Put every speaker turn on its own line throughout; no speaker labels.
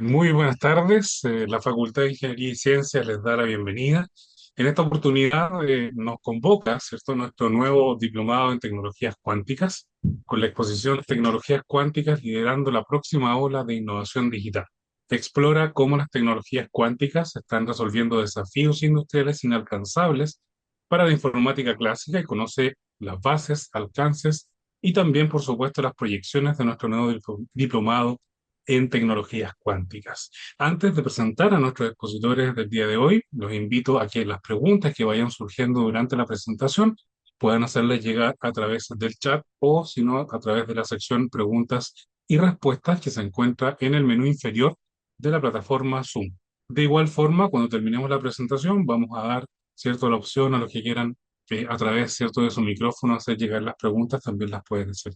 Muy buenas tardes. La Facultad de Ingeniería y Ciencias les da la bienvenida. En esta oportunidad nos convoca, ¿cierto?, nuestro nuevo diplomado en tecnologías cuánticas, con la exposición Tecnologías cuánticas liderando la próxima ola de innovación digital. Explora cómo las tecnologías cuánticas están resolviendo desafíos industriales inalcanzables para la informática clásica y conoce las bases, alcances y también, por supuesto, las proyecciones de nuestro nuevo diplomado en tecnologías cuánticas. Antes de presentar a nuestros expositores del día de hoy, los invito a que las preguntas que vayan surgiendo durante la presentación puedan hacerles llegar a través del chat o, si no, a través de la sección preguntas y respuestas que se encuentra en el menú inferior de la plataforma Zoom. De igual forma, cuando terminemos la presentación, vamos a dar, cierto, la opción a los que quieran a través, cierto, de su micrófono hacer llegar las preguntas, también las pueden hacer.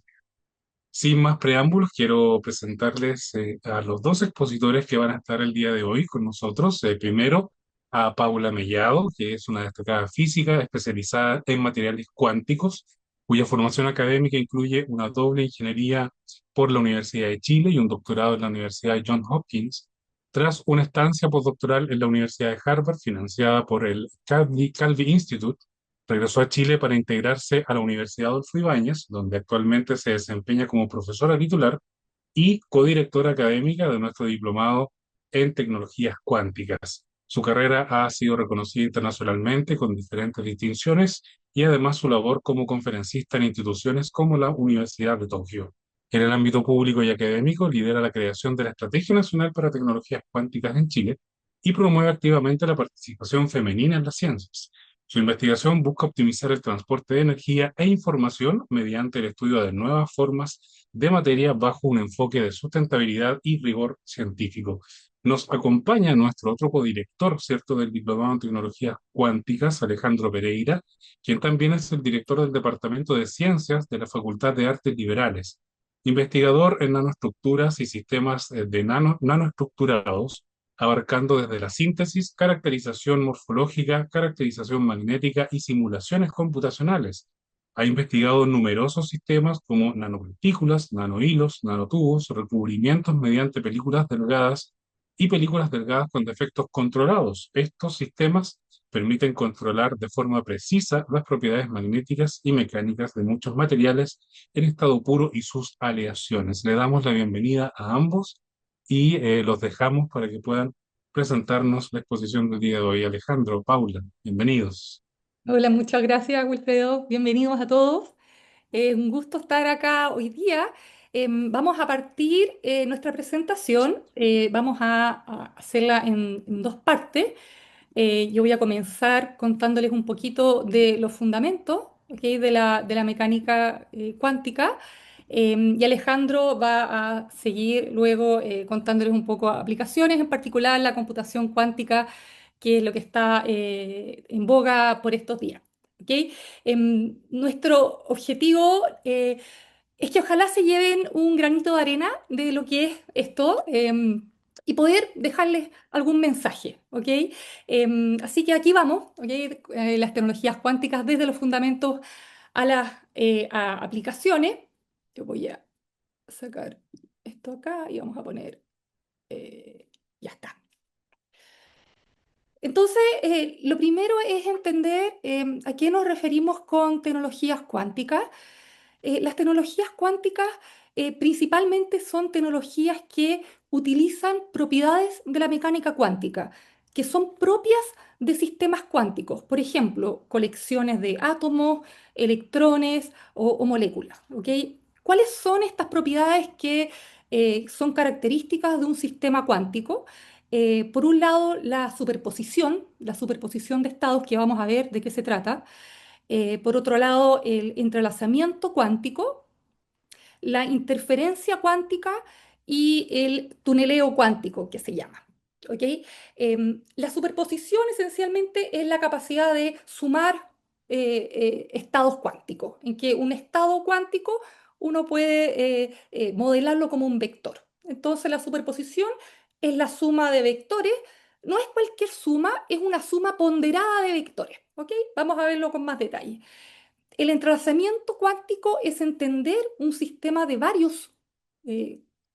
Sin más preámbulos, quiero presentarles a los dos expositores que van a estar el día de hoy con nosotros. Primero, a Paula Mellado, que es una destacada física especializada en materiales cuánticos, cuya formación académica incluye una doble ingeniería por la Universidad de Chile y un doctorado en la Universidad de Johns Hopkins, tras una estancia postdoctoral en la Universidad de Harvard, financiada por el Calvi Institute. Regresó a Chile para integrarse a la Universidad Adolfo Ibáñez, donde actualmente se desempeña como profesora titular y codirectora académica de nuestro diplomado en tecnologías cuánticas. Su carrera ha sido reconocida internacionalmente con diferentes distinciones y además su labor como conferencista en instituciones como la Universidad de Tokio. En el ámbito público y académico, lidera la creación de la Estrategia Nacional para Tecnologías Cuánticas en Chile y promueve activamente la participación femenina en las ciencias. Su investigación busca optimizar el transporte de energía e información mediante el estudio de nuevas formas de materia bajo un enfoque de sustentabilidad y rigor científico. Nos acompaña nuestro otro codirector, ¿cierto?, del Diplomado en Tecnologías Cuánticas, Alejandro Pereira, quien también es el director del Departamento de Ciencias de la Facultad de Artes Liberales, investigador en nanoestructuras y sistemas de nanoestructurados, abarcando desde la síntesis, caracterización morfológica, caracterización magnética y simulaciones computacionales. Ha investigado numerosos sistemas como nanopartículas, nanohilos, nanotubos, recubrimientos mediante películas delgadas y películas delgadas con defectos controlados. Estos sistemas permiten controlar de forma precisa las propiedades magnéticas y mecánicas de muchos materiales en estado puro y sus aleaciones. Le damos la bienvenida a ambos y los dejamos para que puedan presentarnos la exposición del día de hoy. Alejandro, Paula, bienvenidos.
Hola, muchas gracias, Wilfredo. Bienvenidos a todos. Es un gusto estar acá hoy día. Vamos a partir nuestra presentación. Vamos a hacerla en dos partes. Yo voy a comenzar contándoles un poquito de los fundamentos, ¿ok?, de la mecánica cuántica. Y Alejandro va a seguir luego contándoles un poco aplicaciones, en particular la computación cuántica, que es lo que está en boga por estos días. ¿Ok? Nuestro objetivo es que ojalá se lleven un granito de arena de lo que es esto, y poder dejarles algún mensaje, ¿ok? Así que aquí vamos, ¿ok? Las tecnologías cuánticas desde los fundamentos a las aplicaciones. Yo voy a sacar esto acá y vamos a poner, ya está. Entonces, lo primero es entender a qué nos referimos con tecnologías cuánticas. Las tecnologías cuánticas principalmente son tecnologías que utilizan propiedades de la mecánica cuántica, que son propias de sistemas cuánticos, por ejemplo, colecciones de átomos, electrones o moléculas. ¿Ok? ¿Cuáles son estas propiedades que son características de un sistema cuántico? Por un lado, la superposición de estados, que vamos a ver de qué se trata. Por otro lado, el entrelazamiento cuántico, la interferencia cuántica y el tuneleo cuántico, que se llama. ¿Ok? La superposición esencialmente es la capacidad de sumar estados cuánticos, en que un estado cuántico uno puede modelarlo como un vector. Entonces la superposición es la suma de vectores No es cualquier suma, es una suma ponderada de vectores. ¿Ok? Vamos a verlo con más detalle. El entrelazamiento cuántico es entender un sistema de varios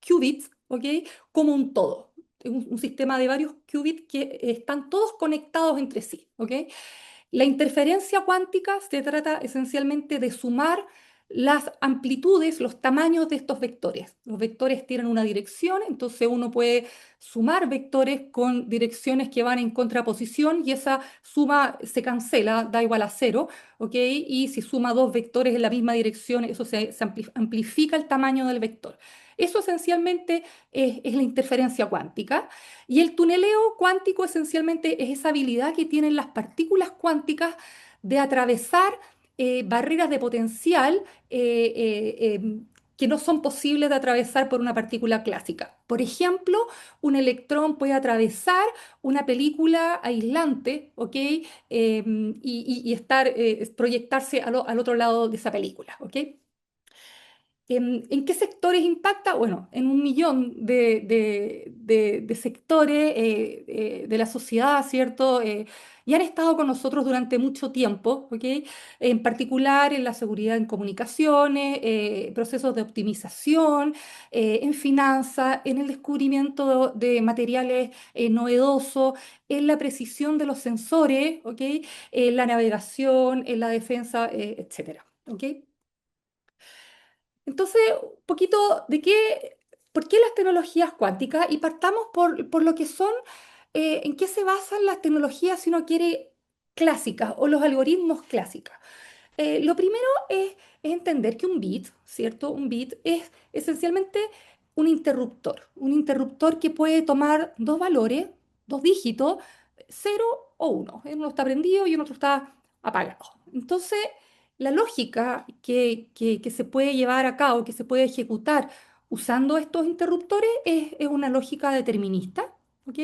qubits, ¿ok? Como un todo. Un sistema de varios qubits que están todos conectados entre sí, ¿ok? La interferencia cuántica se trata esencialmente de sumar las amplitudes, los tamaños de estos vectores. Los vectores tienen una dirección, entonces uno puede sumar vectores con direcciones que van en contraposición y esa suma se cancela, da igual a cero, ¿ok? Y si suma dos vectores en la misma dirección, eso se amplifica el tamaño del vector. Eso esencialmente es la interferencia cuántica. Y el tuneleo cuántico esencialmente es esa habilidad que tienen las partículas cuánticas de atravesar barreras de potencial que no son posibles de atravesar por una partícula clásica. Por ejemplo, un electrón puede atravesar una película aislante, ¿ok? Y estar, proyectarse al otro lado de esa película, ¿ok? ¿En qué sectores impacta? Bueno, en un millón de sectores de la sociedad, ¿cierto? Y han estado con nosotros durante mucho tiempo, ¿ok? En particular en la seguridad en comunicaciones, procesos de optimización, en finanzas, en el descubrimiento de materiales novedosos, en la precisión de los sensores, ¿ok? En la navegación, en la defensa, etcétera, ¿ok? Entonces, un poquito de qué, por qué las tecnologías cuánticas y partamos por lo que son, en qué se basan las tecnologías, si uno quiere, clásicas o los algoritmos clásicos. Lo primero es entender que un bit, ¿cierto? Un bit es esencialmente un interruptor que puede tomar dos valores, dos dígitos, cero o uno. Uno está prendido y el otro está apagado. Entonces, la lógica que se puede llevar a cabo, que se puede ejecutar usando estos interruptores es una lógica determinista, ¿ok?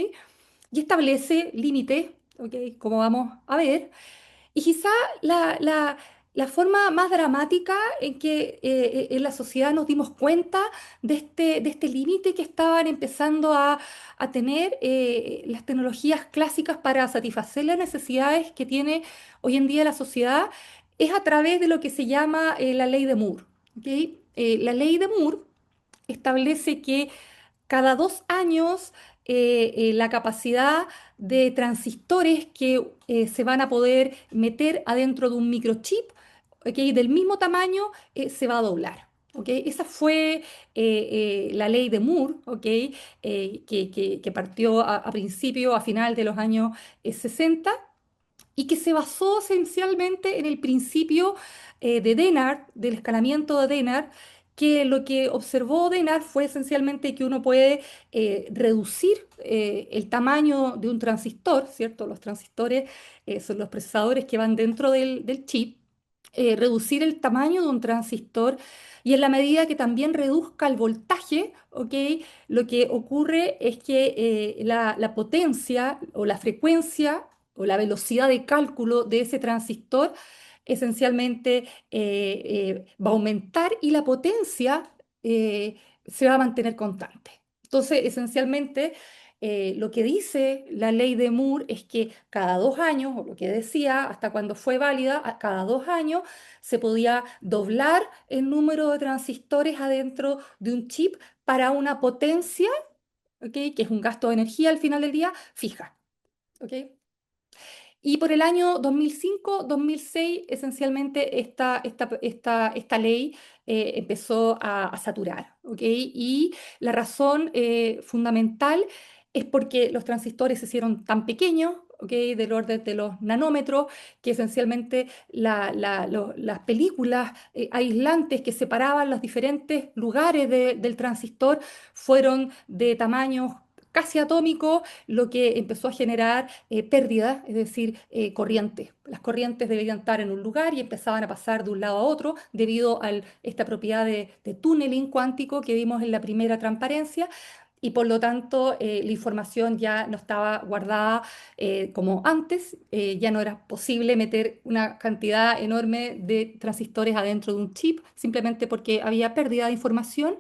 Y establece límites, ¿ok? Como vamos a ver. Y quizá la, la- la forma más dramática en que en la sociedad nos dimos cuenta de este límite que estaban empezando a tener las tecnologías clásicas para satisfacer las necesidades que tiene hoy en día la sociedad es a través de lo que se llama la ley de Moore. ¿Ok? La ley de Moore establece que cada 2 años la capacidad de transistores que se van a poder meter adentro de un microchip, ¿ok? Del mismo tamaño, se va a doblar. ¿Ok? Esa fue la ley de Moore, ¿ok? Que partió a principio, a final de los años 60 y que se basó esencialmente en el principio de Dennard, del escalamiento de Dennard, que lo que observó Dennard fue esencialmente que uno puede reducir el tamaño de un transistor, ¿cierto? Los transistores son los procesadores que van dentro del chip, reducir el tamaño de un transistor y en la medida que también reduzca el voltaje, ¿ok? Lo que ocurre es que la potencia o la frecuencia o la velocidad de cálculo de ese transistor esencialmente va a aumentar y la potencia se va a mantener constante. Entonces, esencialmente, lo que dice la ley de Moore es que cada 2 años, o lo que decía hasta cuando fue válida, cada 2 años se podía doblar el número de transistores adentro de un chip para una potencia, ¿ok? Que es un gasto de energía al final del día, fija. ¿Ok? Y por el año 2005-2006, esencialmente esta ley empezó a saturar, ¿ok? Y la razón fundamental es porque los transistores se hicieron tan pequeños, ¿ok? Del orden de los nanómetros, que esencialmente las películas aislantes que separaban los diferentes lugares del transistor fueron de tamaños casi atómicos, lo que empezó a generar pérdidas, es decir, corriente. Las corrientes debían estar en un lugar y empezaban a pasar de un lado a otro debido a esta propiedad de tunneling cuántico que vimos en la primera transparencia. Y por lo tanto, la información ya no estaba guardada como antes, ya no era posible meter una cantidad enorme de transistores adentro de un chip, simplemente porque había pérdida de información,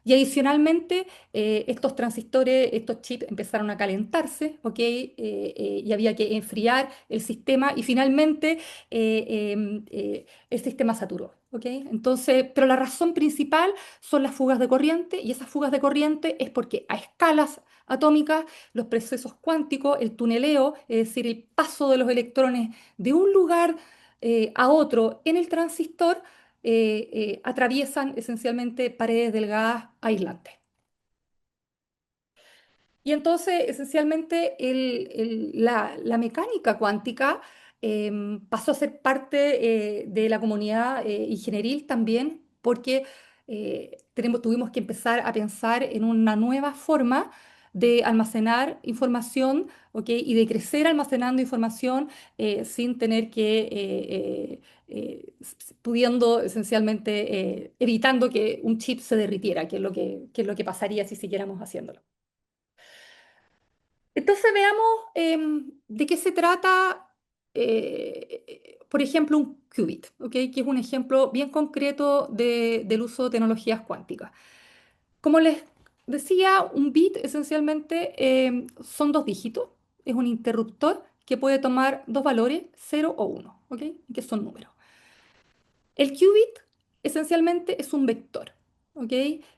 Y adicionalmente, estos transistores, estos chips empezaron a calentarse, ¿ok? Y había que enfriar el sistema y finalmente el sistema saturó, ¿ok? Entonces, pero la razón principal son las fugas de corriente y esas fugas de corriente es porque a escalas atómicas, los procesos cuánticos, el tuneleo, es decir, el paso de los electrones de un lugar a otro en el transistor, atraviesan esencialmente paredes delgadas aislantes. Y entonces, esencialmente, la mecánica cuántica pasó a ser parte de la comunidad ingenieril también, porque tuvimos que empezar a pensar en una nueva forma de almacenar información, ¿ok? Y de crecer almacenando información sin tener que, pudiendo esencialmente, evitando que un chip se derritiera, que es lo que pasaría si siguiéramos haciéndolo. Entonces veamos de qué se trata, por ejemplo, un qubit, ¿ok? Que es un ejemplo bien concreto del uso de tecnologías cuánticas. Como les decía, un bit esencialmente son dos dígitos, es un interruptor que puede tomar dos valores, 0 o 1, ¿ok? Que son números. El qubit esencialmente es un vector, ¿ok?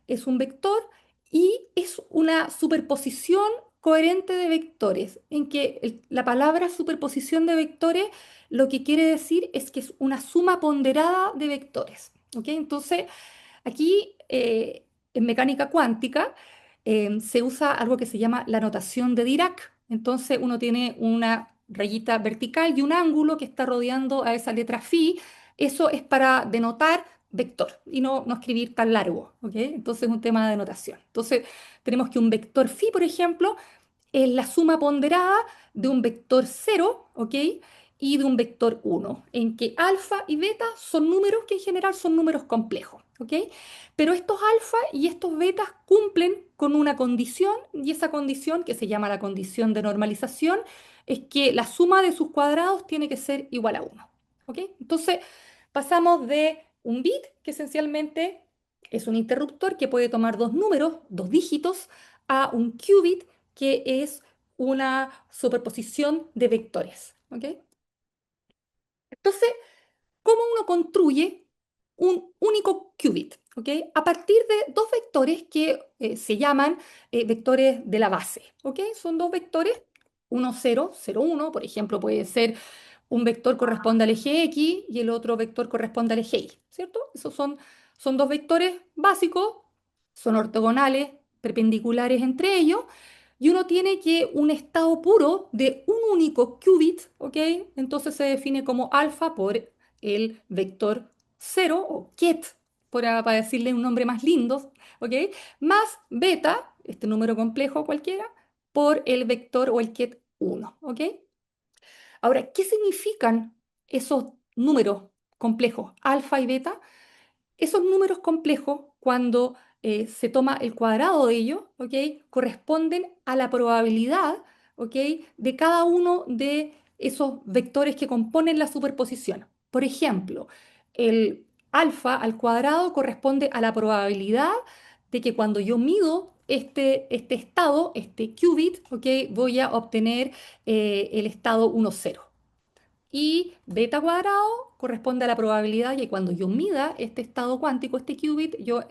Es un vector y es una superposición coherente de vectores, en que la palabra superposición de vectores lo que quiere decir es que es una suma ponderada de vectores, ¿ok? Entonces, aquí, en mecánica cuántica, se usa algo que se llama la notación de Dirac. Entonces, uno tiene una rayita vertical y un ángulo que está rodeando a esa letra phi. Eso es para denotar vector y no escribir tan largo, ¿ok? Entonces, es un tema de notación. Entonces, tenemos que un vector phi, por ejemplo, es la suma ponderada de un vector cero, ¿ok? Y de un vector uno, en que alfa y beta son números que en general son números complejos, ¿ok? Pero estos alfa y estos betas cumplen con una condición, y esa condición, que se llama la condición de normalización, es que la suma de sus cuadrados tiene que ser igual a uno, ¿ok? Entonces, pasamos de un bit, que esencialmente es un interruptor que puede tomar dos números, dos dígitos, a un qubit, que es una superposición de vectores, ¿ok? Entonces, ¿cómo uno construye un único qubit? ¿Ok? A partir de dos vectores que se llaman vectores de la base. ¿Ok? Son dos vectores, uno 0, 0, 1, por ejemplo, puede ser un vector corresponde al eje X y el otro vector corresponde al eje Y, ¿cierto? Son dos vectores básicos, son ortogonales, perpendiculares entre ellos, y uno tiene que un estado puro de un único qubit, ¿ok? Entonces se define como alfa por el vector cero o ket, para decirle un nombre más lindo, ¿ok? Más beta, este número complejo cualquiera, por el vector o el ket uno, ¿ok? Ahora, ¿qué significan esos números complejos, alfa y beta? Esos números complejos, cuando se toma el cuadrado de ellos, ¿ok? Corresponden a la probabilidad, ¿ok? De cada uno de esos vectores que componen la superposición. Por ejemplo, el alfa al cuadrado corresponde a la probabilidad de que cuando yo mido este estado, este qubit, ¿ok? Voy a obtener el estado 1, 0. Y beta cuadrado corresponde a la probabilidad de que cuando yo mida este estado cuántico, este qubit, yo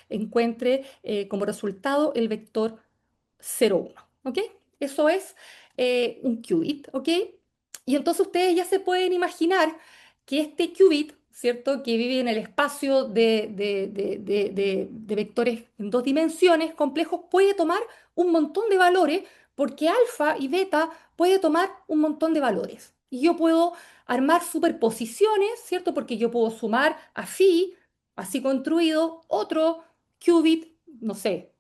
encuentre como resultado el vector 0,1. ¿Ok? Eso es un qubit. ¿Ok? Y entonces ustedes ya se pueden imaginar que este qubit, ¿cierto? Que vive en el espacio de vectores en dos dimensiones complejos, puede tomar un montón de valores porque alfa y beta puede tomar un montón de valores. Y yo puedo armar superposiciones, ¿cierto? Porque yo puedo sumar a phi, así construido, otro qubit, no sé,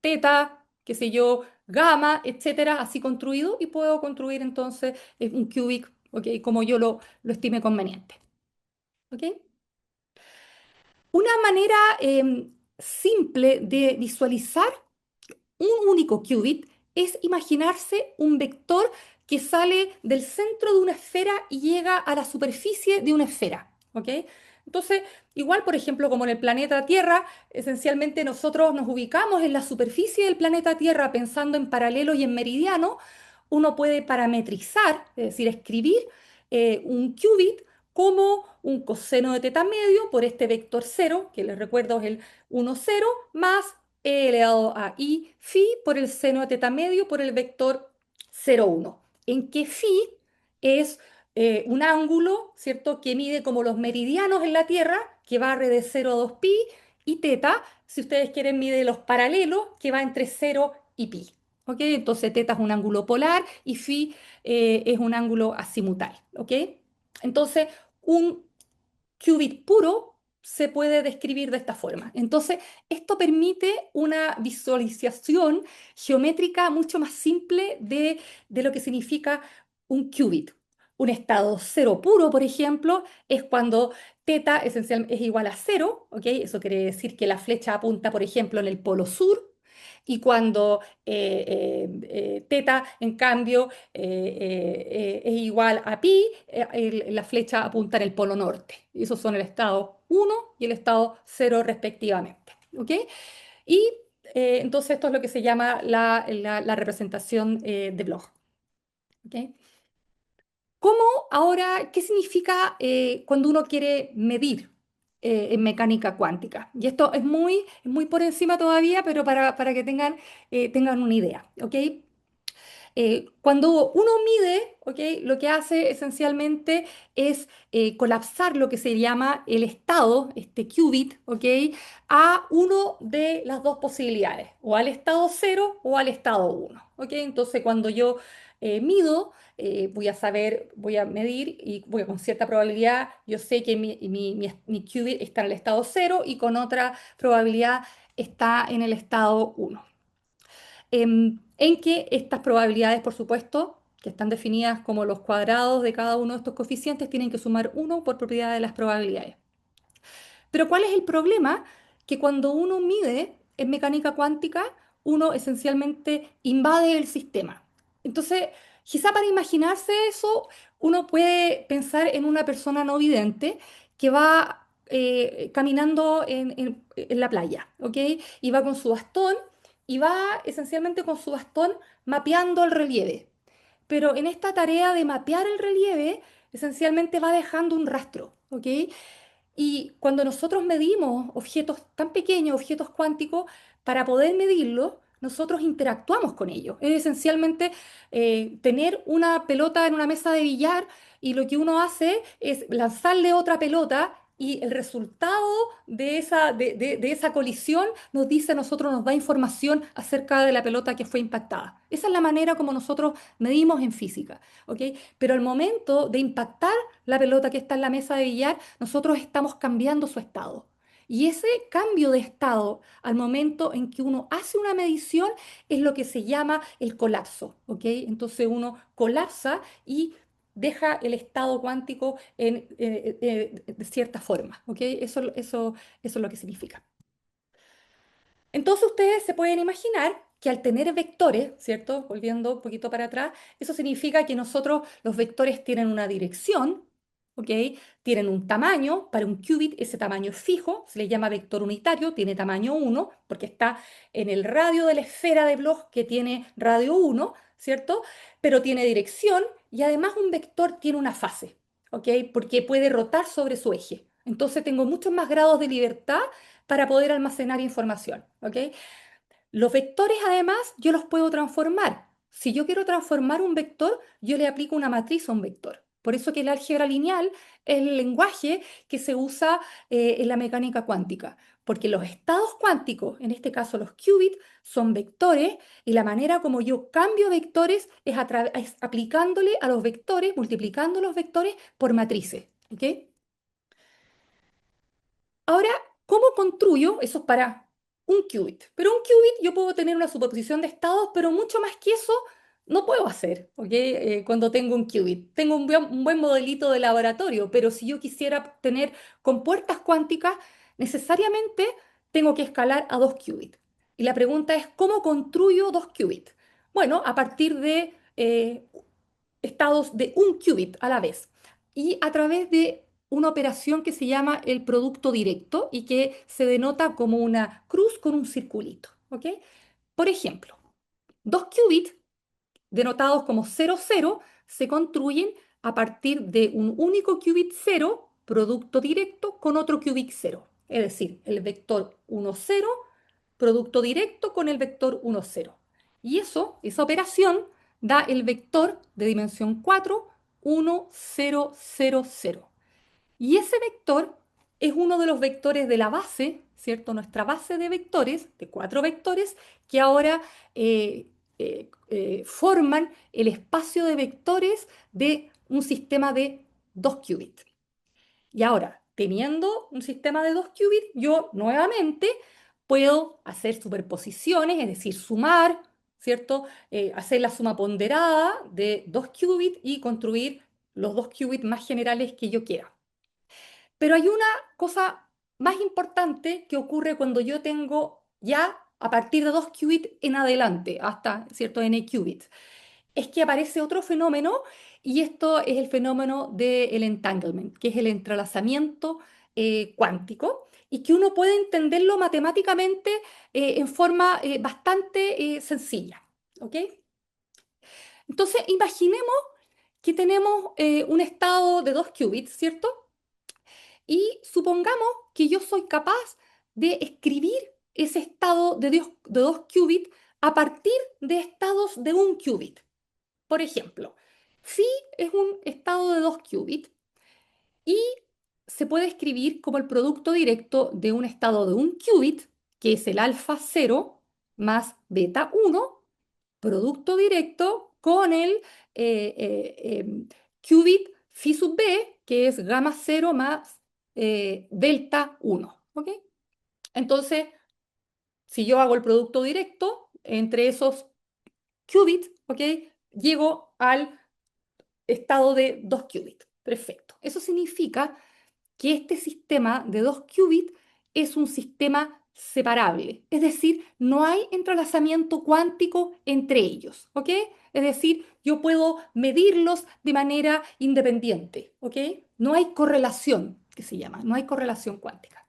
teta, qué sé yo, gamma, etcétera, así construido, y puedo construir entonces un qubit, ¿ok? Como yo lo estime conveniente, ¿ok? Una manera simple de visualizar un único qubit es imaginarse un vector que sale del centro de una esfera y llega a la superficie de una esfera. ¿ok? Entonces, igual, por ejemplo, como en el planeta Tierra, esencialmente nosotros nos ubicamos en la superficie del planeta Tierra pensando en paralelo y en meridiano, uno puede parametrizar, es decir, escribir un qubit como un coseno de teta medio por este vector cero, que les recuerdo es el 1, 0, más e elevado a i phi por el seno de teta medio por el vector 0, 1, en que phi es un ángulo, ¿cierto?, que mide como los meridianos en la Tierra, que va de 0 a 2 pi, y teta, si ustedes quieren, mide los paralelos, que va entre 0 y pi. ¿Ok? Entonces teta es un ángulo polar y phi es un ángulo azimutal. ¿Ok? Entonces, un qubit puro se puede describir de esta forma. Entonces, esto permite una visualización geométrica mucho más simple de lo que significa un qubit. Un estado cero puro, por ejemplo, es cuando teta esencialmente es igual a cero, ¿ok? Eso quiere decir que la flecha apunta, por ejemplo, en el polo sur, y cuando teta, en cambio, es igual a pi, la flecha apunta en el polo norte. Esos son el estado uno y el estado cero respectivamente. ¿Ok? Y entonces esto es lo que se llama la representación de Bloch. ¿Ok? ¿Cómo ahora, qué significa cuando uno quiere medir en mecánica cuántica? Y esto es muy por encima todavía, pero para que tengan una idea. ¿Ok? Cuando uno mide, ¿ok?, lo que hace esencialmente es colapsar lo que se llama el estado, este qubit, ¿ok?, a uno de las dos posibilidades, o al estado cero o al estado uno. ¿Ok? Entonces, cuando yo mido, voy a saber, voy a medir y voy con cierta probabilidad, yo sé que mi qubit está en el estado cero y con otra probabilidad está en el estado uno, en que estas probabilidades, por supuesto, que están definidas como los cuadrados de cada uno de estos coeficientes, tienen que sumar uno por propiedad de las probabilidades. Pero ¿cuál es el problema? Que cuando uno mide en mecánica cuántica, uno esencialmente invade el sistema. Entonces, quizá para imaginarse eso, uno puede pensar en una persona no vidente que va caminando en la playa, ¿ok? Y va con su bastón y va esencialmente con su bastón mapeando el relieve. Pero en esta tarea de mapear el relieve, esencialmente va dejando un rastro, ¿ok? Y cuando nosotros medimos objetos tan pequeños, objetos cuánticos, para poder medirlos, nosotros interactuamos con ellos. Es esencialmente tener una pelota en una mesa de billar y lo que uno hace es lanzarle otra pelota y el resultado de esa colisión nos dice a nosotros, nos da información acerca de la pelota que fue impactada. Esa es la manera como nosotros medimos en física, ¿ok? Pero al momento de impactar la pelota que está en la mesa de billar, nosotros estamos cambiando su estado. Y ese cambio de estado al momento en que uno hace una medición es lo que se llama el colapso, ¿ok? Entonces uno colapsa y deja el estado cuántico de cierta forma, ¿ok? Eso es lo que significa. Entonces ustedes se pueden imaginar que al tener vectores, ¿cierto? Volviendo un poquito para atrás, eso significa que nosotros, los vectores tienen una dirección, ¿ok? Tienen un tamaño, para un qubit ese tamaño es fijo, se le llama vector unitario, tiene tamaño uno porque está en el radio de la esfera de Bloch que tiene radio uno, ¿cierto? Pero tiene dirección y además un vector tiene una fase, ¿ok? Porque puede rotar sobre su eje. Entonces tengo muchos más grados de libertad para poder almacenar información, ¿ok? Los vectores, además, yo los puedo transformar. Si yo quiero transformar un vector, yo le aplico una matriz a un vector. Por eso que el álgebra lineal es el lenguaje que se usa en la mecánica cuántica, porque los estados cuánticos, en este caso los qubits, son vectores y la manera como yo cambio vectores es aplicándole a los vectores, multiplicando los vectores por matrices. ¿Ok? Ahora, ¿cómo construyo? Eso es para un qubit. Pero un qubit yo puedo tener una superposición de estados, pero mucho más que eso no puedo hacer, ¿ok? Cuando tengo un qubit. Tengo un buen modelito de laboratorio, pero si yo quisiera tener compuertas cuánticas, necesariamente tengo que escalar a dos qubits. Y la pregunta es, ¿cómo construyo dos qubits? Bueno, a partir de estados de un qubit a la vez y a través de una operación que se llama el producto directo y que se denota como una cruz con un circulito. ¿Ok? Por ejemplo, dos qubits denotados como 00 se construyen a partir de un único qubit 0, producto directo, con otro qubit 0. Es decir, el vector 1, 0, producto directo con el vector 1, 0. Y esa operación da el vector de dimensión 4, 1, 0, 0, 0. Y ese vector es uno de los vectores de la base, ¿cierto? Nuestra base de vectores, de cuatro vectores, que ahora forman el espacio de vectores de un sistema de dos qubits. Y ahora, teniendo un sistema de dos qubits, yo nuevamente puedo hacer superposiciones, es decir, sumar, ¿cierto? Hacer la suma ponderada de dos qubits y construir los dos qubits más generales que yo quiera. Pero hay una cosa más importante que ocurre cuando yo tengo ya a partir de dos qubits en adelante, hasta cierto n qubits. Es que aparece otro fenómeno y esto es el fenómeno del entanglement, que es el entrelazamiento cuántico y que uno puede entenderlo matemáticamente en forma bastante sencilla. ¿Ok? Entonces, imaginemos que tenemos un estado de dos qubits, ¿cierto? Y supongamos que yo soy capaz de escribir ese estado de dos qubits a partir de estados de un qubit. Por ejemplo, phi es un estado de dos qubits y se puede escribir como el producto directo de un estado de un qubit, que es el alfa 0 más beta 1, producto directo con el qubit phi sub b, que es gamma 0 más delta 1. ¿Ok? Entonces, si yo hago el producto directo entre esos qubits, ¿ok? Llego al estado de dos qubits. Perfecto. Eso significa que este sistema de dos qubits es un sistema separable, es decir, no hay entrelazamiento cuántico entre ellos, ¿ok? Es decir, yo puedo medirlos de manera independiente, ¿ok? No hay correlación, que se llama, no hay correlación cuántica.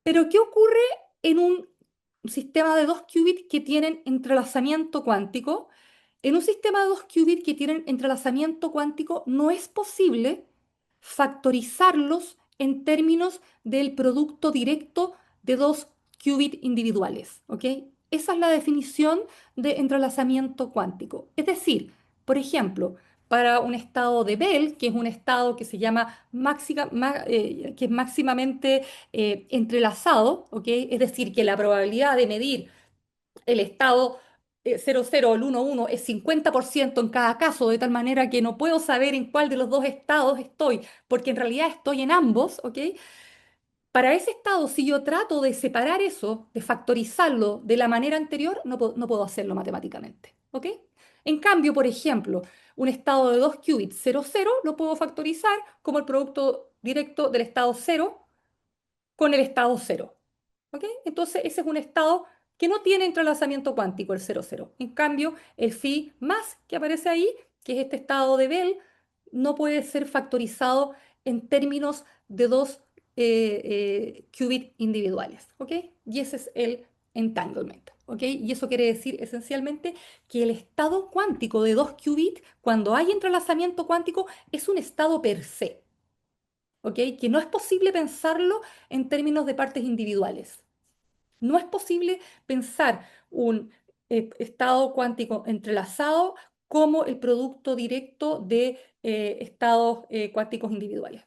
Pero ¿qué ocurre en un sistema de dos qubits que tienen entrelazamiento cuántico? En un sistema de dos qubits que tienen entrelazamiento cuántico no es posible factorizarlos en términos del producto directo de dos qubits individuales, ¿ok? Esa es la definición de entrelazamiento cuántico. Es decir, por ejemplo, para un estado de Bell, que es un estado que se llama que es máximamente entrelazado, ¿ok? Es decir, que la probabilidad de medir el estado 00 o el 11 es 50% en cada caso, de tal manera que no puedo saber en cuál de los dos estados estoy, porque en realidad estoy en ambos, ¿ok? Para ese estado, si yo trato de separar eso, de factorizarlo de la manera anterior, no puedo hacerlo matemáticamente, ¿ok? En cambio, por ejemplo, un estado de dos qubits 00 lo puedo factorizar como el producto directo del estado 0 con el estado 0. ¿Ok? Entonces, ese es un estado que no tiene entrelazamiento cuántico, el 0,0. En cambio, el phi más que aparece ahí, que es este estado de Bell, no puede ser factorizado en términos de dos qubits individuales. ¿Ok? Y ese es el entanglement. ¿Ok? Y eso quiere decir esencialmente que el estado cuántico de dos qubits, cuando hay entrelazamiento cuántico, es un estado per se. ¿Ok? Que no es posible pensarlo en términos de partes individuales. No es posible pensar un estado cuántico entrelazado como el producto directo de estados cuánticos individuales.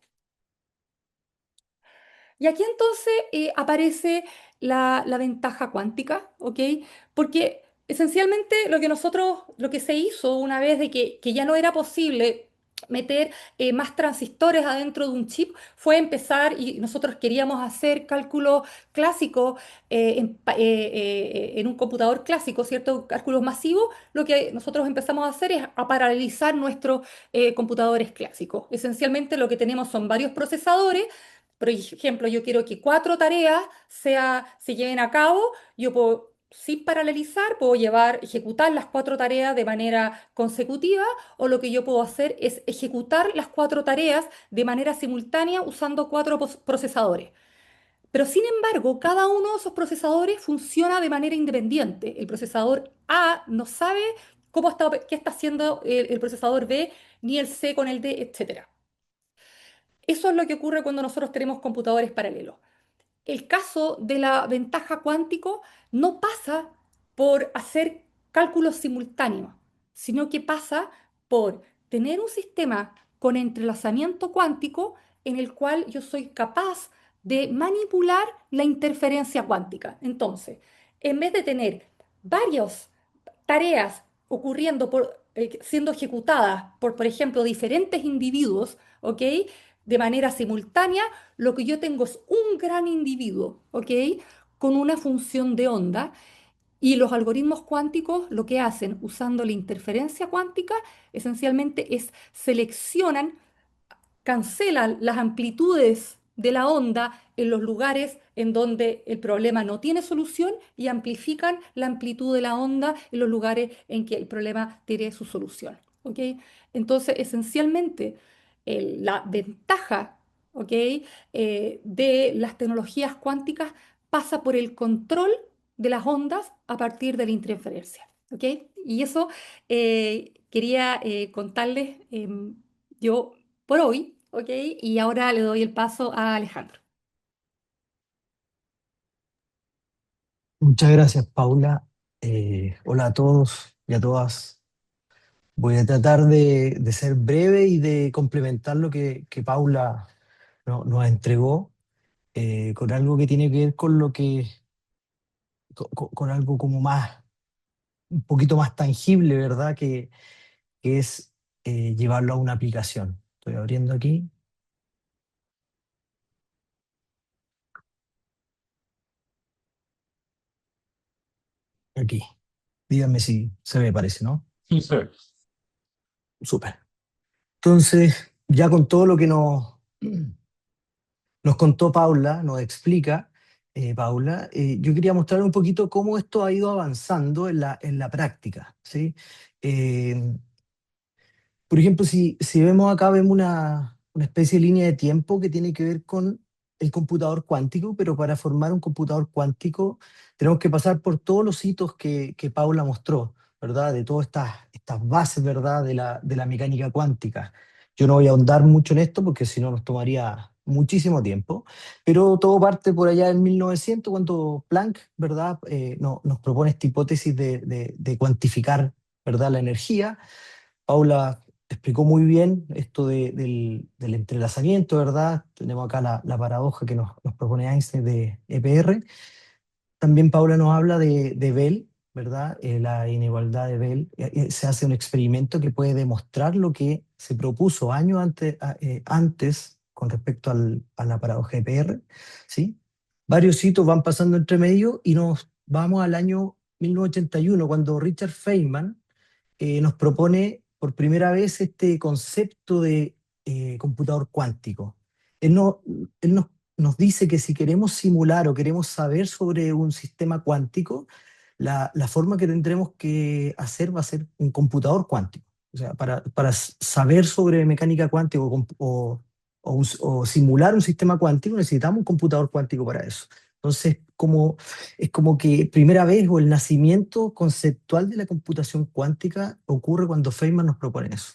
Y aquí entonces aparece la ventaja cuántica, ¿ok? Porque esencialmente lo que se hizo una vez de que ya no era posible meter más transistores adentro de un chip, fue empezar, y nosotros queríamos hacer cálculos clásicos en un computador clásico, ¿cierto? Cálculos masivos, lo que nosotros empezamos a hacer es a paralelizar nuestros computadores clásicos. Esencialmente lo que tenemos son varios procesadores. Por ejemplo, yo quiero que cuatro tareas se lleven a cabo. Yo puedo sin paralelizar, puedo ejecutar las cuatro tareas de manera consecutiva, o lo que yo puedo hacer es ejecutar las cuatro tareas de manera simultánea usando cuatro procesadores. Pero sin embargo, cada uno de esos procesadores funciona de manera independiente. El procesador A no sabe qué está haciendo el procesador B, ni el C con el D, etcétera. Eso es lo que ocurre cuando nosotros tenemos computadores paralelos. El caso de la ventaja cuántico no pasa por hacer cálculos simultáneos, sino que pasa por tener un sistema con entrelazamiento cuántico en el cual yo soy capaz de manipular la interferencia cuántica. Entonces, en vez de tener varias tareas siendo ejecutadas por ejemplo, diferentes individuos, ¿ok? De manera simultánea, lo que yo tengo es un gran individuo, ¿ok? Con una función de onda. Y los algoritmos cuánticos lo que hacen usando la interferencia cuántica esencialmente es seleccionan, cancelan las amplitudes de la onda en los lugares en donde el problema no tiene solución y amplifican la amplitud de la onda en los lugares en que el problema tiene su solución. ¿Ok? Entonces, esencialmente, la ventaja, ¿ok? De las tecnologías cuánticas pasa por el control de las ondas a partir de la interferencia. ¿Ok? Y eso quería contarles yo por hoy, ¿ok? Y ahora le doy el paso a Alejandro.
Muchas gracias, Paula. Hola a todos y a todas. Voy a tratar de ser breve y de complementar lo que Paula nos entregó con algo que tiene que ver con con algo como más, un poquito más tangible, ¿verdad? Que es llevarlo a una aplicación. Estoy abriendo aquí, aquí. Díganme si se ve, parece, ¿no?
Sí, sí.
Súper. Entonces, ya con todo lo que nos contó Paula, nos explica Paula, yo quería mostrar un poquito cómo esto ha ido avanzando en en la práctica, ¿sí? Eh, por ejemplo, si vemos acá, vemos una especie de línea de tiempo que tiene que ver con el computador cuántico, pero para formar un computador cuántico tenemos que pasar por todos los hitos que Paula mostró, ¿verdad? De todas estas bases, ¿verdad? De la mecánica cuántica. Yo no voy a ahondar mucho en esto porque si no nos tomaría muchísimo tiempo, pero todo parte por allá en 1900 cuando Planck, ¿verdad? Nos propone esta hipótesis de cuantificar, ¿verdad? La energía. Paula explicó muy bien esto del entrelazamiento, ¿verdad? Tenemos acá la paradoja que nos propone Einstein de EPR. También Paula nos habla de Bell, ¿verdad? La inigualdad de Bell. Se hace un experimento que puede demostrar lo que se propuso años antes con respecto a la paradoja de EPR, ¿sí? Varios hitos van pasando entre medio y nos vamos al año 1981, cuando Richard Feynman nos propone por primera vez este concepto de computador cuántico. Él, no, él nos dice que si queremos simular o queremos saber sobre un sistema cuántico, la forma que tendremos que hacer va a ser un computador cuántico. O sea, para saber sobre mecánica cuántica o simular un sistema cuántico, necesitamos un computador cuántico para eso. Entonces, es como que primera vez o el nacimiento conceptual de la computación cuántica ocurre cuando Feynman nos propone eso,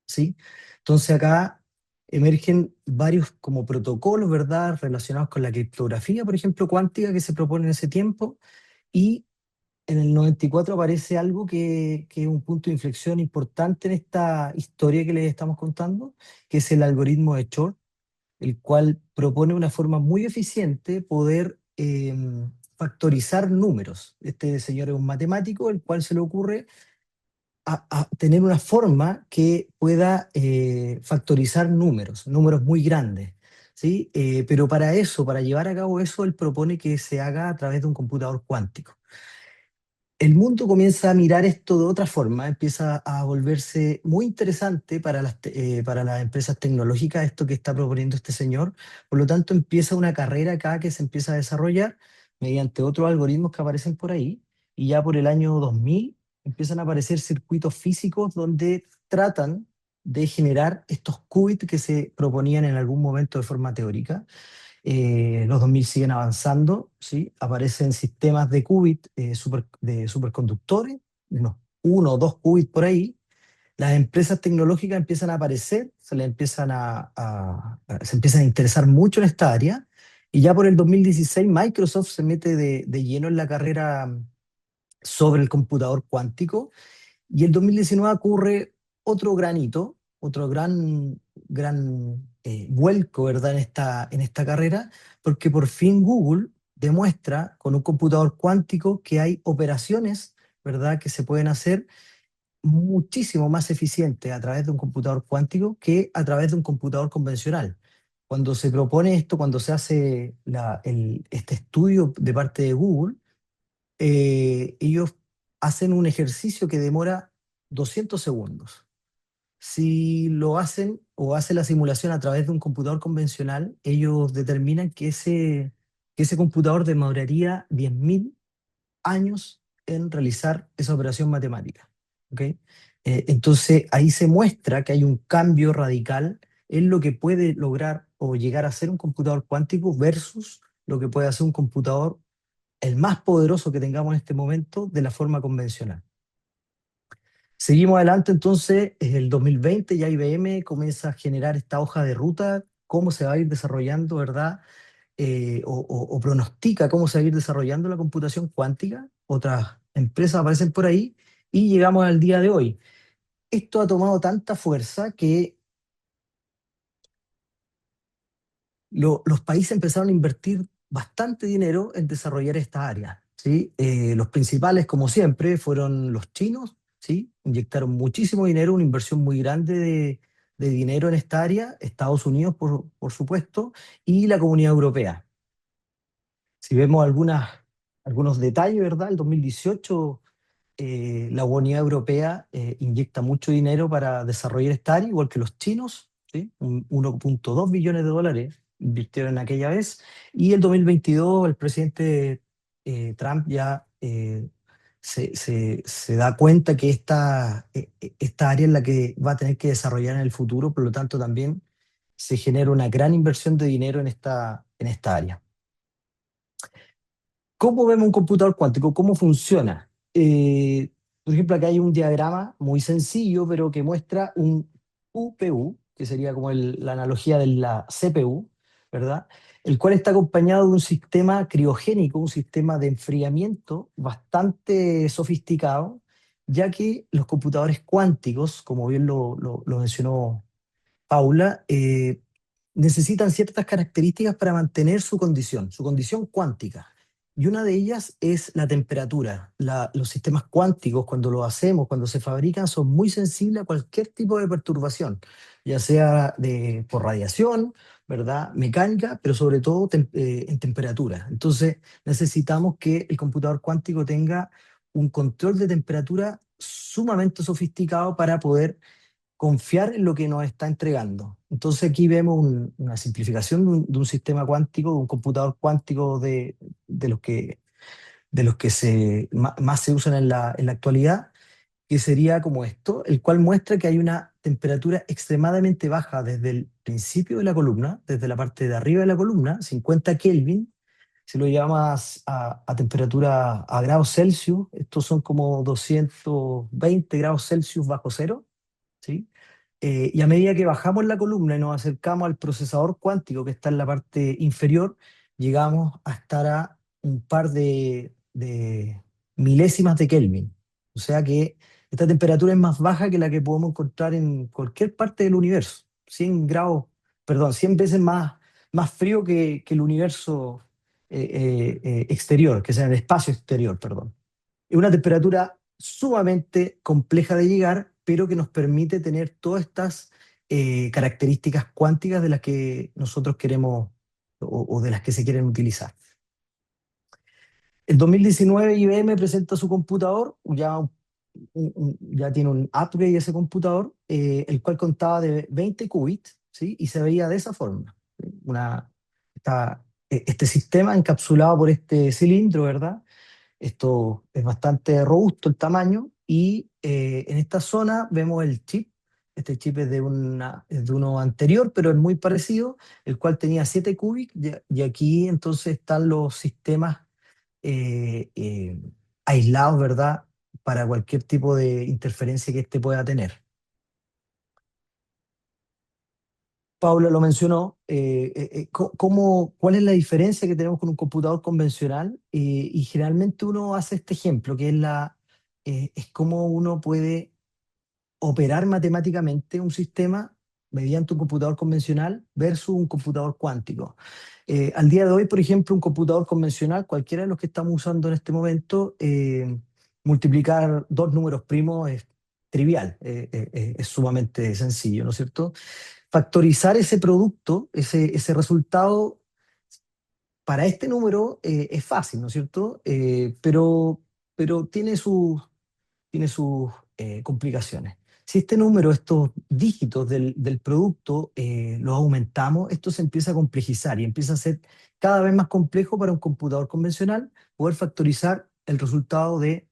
¿sí? Entonces acá emergen varios como protocolos, ¿verdad? Relacionados con la criptografía, por ejemplo, cuántica que se propone en ese tiempo, y en el 94 aparece algo que es un punto de inflexión importante en esta historia que les estamos contando, que es el algoritmo de Shor, el cual propone una forma muy eficiente poder factorizar números. Este señor es un matemático, el cual se le ocurre a tener una forma que pueda factorizar números muy grandes. ¿Sí? Pero para eso, para llevar a cabo eso, él propone que se haga a través de un computador cuántico. El mundo comienza a mirar esto de otra forma, empieza a volverse muy interesante para para las empresas tecnológicas, esto que está proponiendo este señor. Por lo tanto, empieza una carrera acá que se empieza a desarrollar, mediante otros algoritmos que aparecen por ahí, y ya por el año 2000 empiezan a aparecer circuitos físicos donde tratan de generar estos qubits que se proponían en algún momento de forma teórica. Los 2000 siguen avanzando, ¿sí? Aparecen sistemas de qubit, de superconductores, unos 1 o 2 qubits por ahí. Las empresas tecnológicas empiezan a aparecer, se empiezan a interesar mucho en esta área, y ya por el 2016 Microsoft se mete de lleno en la carrera sobre el computador cuántico, y el 2019 ocurre otro gran hito, otro gran vuelco, ¿verdad?, en esta carrera, porque por fin Google demuestra con un computador cuántico que hay operaciones, ¿verdad?, que se pueden hacer muchísimo más eficientes a través de un computador cuántico que a través de un computador convencional. Cuando se propone esto, cuando se hace este estudio de parte de Google, ellos hacen un ejercicio que demora 200 segundos. Si lo hacen o hacen la simulación a través de un computador convencional, ellos determinan que ese computador demoraría 10.000 años en realizar esa operación matemática. ¿Ok? Entonces ahí se muestra que hay un cambio radical en lo que puede lograr o llegar a ser un computador cuántico versus lo que puede hacer un computador el más poderoso que tengamos en este momento de la forma convencional. Seguimos adelante entonces, en el 2020 ya IBM comienza a generar esta hoja de ruta, cómo se va a ir desarrollando, ¿verdad? O pronostica cómo se va a ir desarrollando la computación cuántica. Otras empresas aparecen por ahí y llegamos al día de hoy. Esto ha tomado tanta fuerza que los países empezaron a invertir bastante dinero en desarrollar esta área, ¿sí? Los principales, como siempre, fueron los chinos, ¿sí? Inyectaron muchísimo dinero, una inversión muy grande de dinero en esta área, Estados Unidos, por supuesto, y la Comunidad Europea. Si vemos algunos detalles, ¿verdad? El 2018 la Unidad Europea inyecta mucho dinero para desarrollar esta área, igual que los chinos, ¿sí? 1,2 billones de dólares invirtieron en aquella vez, y el 2022 el presidente Trump ya se da cuenta que esta área es la que va a tener que desarrollar en el futuro, por lo tanto también se genera una gran inversión de dinero en esta área. ¿Cómo vemos un computador cuántico? ¿Cómo funciona? Por ejemplo, acá hay un diagrama muy sencillo, pero que muestra un UPU, que sería como la analogía de la CPU, ¿verdad? El cual está acompañado de un sistema criogénico, un sistema de enfriamiento bastante sofisticado, ya que los computadores cuánticos, como bien lo mencionó Paula, necesitan ciertas características para mantener su condición cuántica. Y una de ellas es la temperatura. Los sistemas cuánticos, cuando los hacemos, cuando se fabrican, son muy sensibles a cualquier tipo de perturbación, ya sea por radiación, ¿verdad? Mecánica, pero sobre todo en temperatura. Entonces, necesitamos que el computador cuántico tenga un control de temperatura sumamente sofisticado para poder confiar en lo que nos está entregando. Entonces aquí vemos una simplificación de un sistema cuántico, de un computador cuántico de los que más se usan en la actualidad, que sería como esto, el cual muestra que hay una temperatura extremadamente baja desde el principio de la columna, desde la parte de arriba de la columna, 50 Kelvin. Si lo llevamos a temperatura a grados Celsius, estos son como 220 grados Celsius bajo cero, ¿sí? Y a medida que bajamos la columna y nos acercamos al procesador cuántico que está en la parte inferior, llegamos a estar a un par de milésimas de Kelvin. O sea que esta temperatura es más baja que la que podemos encontrar en cualquier parte del universo. 100 grados, perdón, 100 veces más frío que el universo exterior, que sea el espacio exterior, perdón. Es una temperatura sumamente compleja de llegar, pero que nos permite tener todas estas características cuánticas de las que nosotros queremos o de las que se quieren utilizar. En 2019 IBM presenta su computador, ya tiene un upgrade ese computador, el cual contaba de 20 qubits, ¿sí? Y se veía de esa forma. ¿Sí? Esta este sistema encapsulado por este cilindro, ¿verdad? Esto es bastante robusto el tamaño y en esta zona vemos el chip. Este chip es de uno anterior, pero es muy parecido, el cual tenía 7 qubits y aquí entonces están los sistemas eh, eh, aislados, ¿verdad? Para cualquier tipo de interferencia que éste pueda tener. Paula lo mencionó, ¿cuál es la diferencia que tenemos con un computador convencional? Y generalmente uno hace este ejemplo, que es cómo uno puede operar matemáticamente un sistema mediante un computador convencional versus un computador cuántico. Al día de hoy, por ejemplo, un computador convencional, cualquiera de los que estamos usando en este momento, multiplicar dos números primos es trivial, es sumamente sencillo, ¿no es cierto? Factorizar ese producto, ese resultado para este número es fácil, ¿no es cierto? Pero tiene sus complicaciones. Si este número, estos dígitos del producto, los aumentamos, esto se empieza a complejizar y empieza a ser cada vez más complejo para un computador convencional poder factorizar el resultado de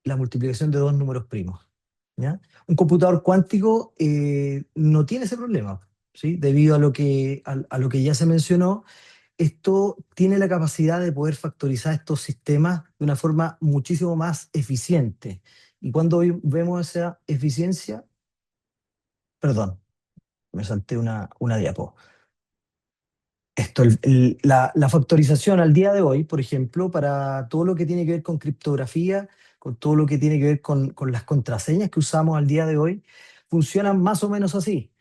la multiplicación de dos números primos. ¿Ya? Un computador cuántico no tiene ese problema, ¿sí? Debido a lo que ya se mencionó, esto tiene la capacidad de poder factorizar estos sistemas de una forma muchísimo más eficiente. Y cuando vemos esa eficiencia, perdón, me salté una diapo. La factorización al día de hoy, por ejemplo, para todo lo que tiene que ver con criptografía, con todo lo que tiene que ver con las contraseñas que usamos al día de hoy, funcionan más o menos así.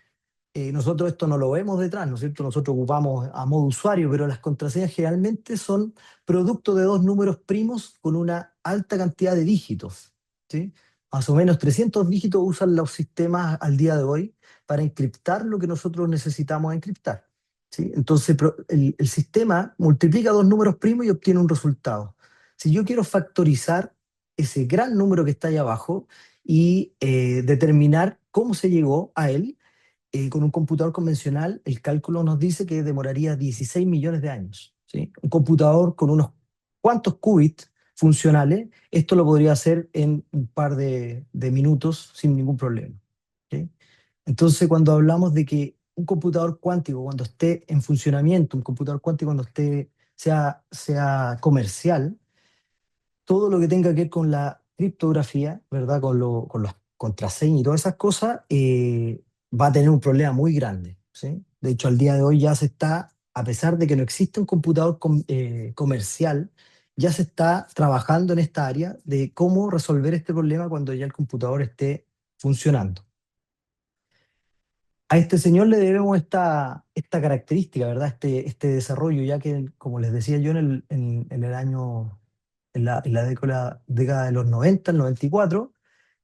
Nosotros esto no lo vemos detrás, ¿no es cierto? Nosotros ocupamos a modo usuario, pero las contraseñas generalmente son producto de dos números primos con una alta cantidad de dígitos, ¿sí? Más o menos 300 dígitos usan los sistemas al día de hoy para encriptar lo que nosotros necesitamos encriptar, ¿sí? Entonces el sistema multiplica dos números primos y obtiene un resultado. Si yo quiero factorizar ese gran número que está ahí abajo y determinar cómo se llegó a él, con un computador convencional, el cálculo nos dice que demoraría 16 millones de años, ¿sí? Un computador con unos cuantos qubits funcionales, esto lo podría hacer en un par de minutos sin ningún problema, ¿sí? Entonces, cuando hablamos de que un computador cuántico, cuando esté en funcionamiento, un computador cuántico cuando sea comercial, todo lo que tenga que ver con la criptografía, ¿verdad? Con las contraseñas y todas esas cosas, va a tener un problema muy grande, ¿sí? De hecho, al día de hoy ya se está, a pesar de que no existe un computador comercial, ya se está trabajando en esta área de cómo resolver este problema cuando ya el computador esté funcionando. A este señor le debemos esta característica, ¿verdad? Este desarrollo, ya que, como les decía yo, en el año, en la década de los 90, el 94,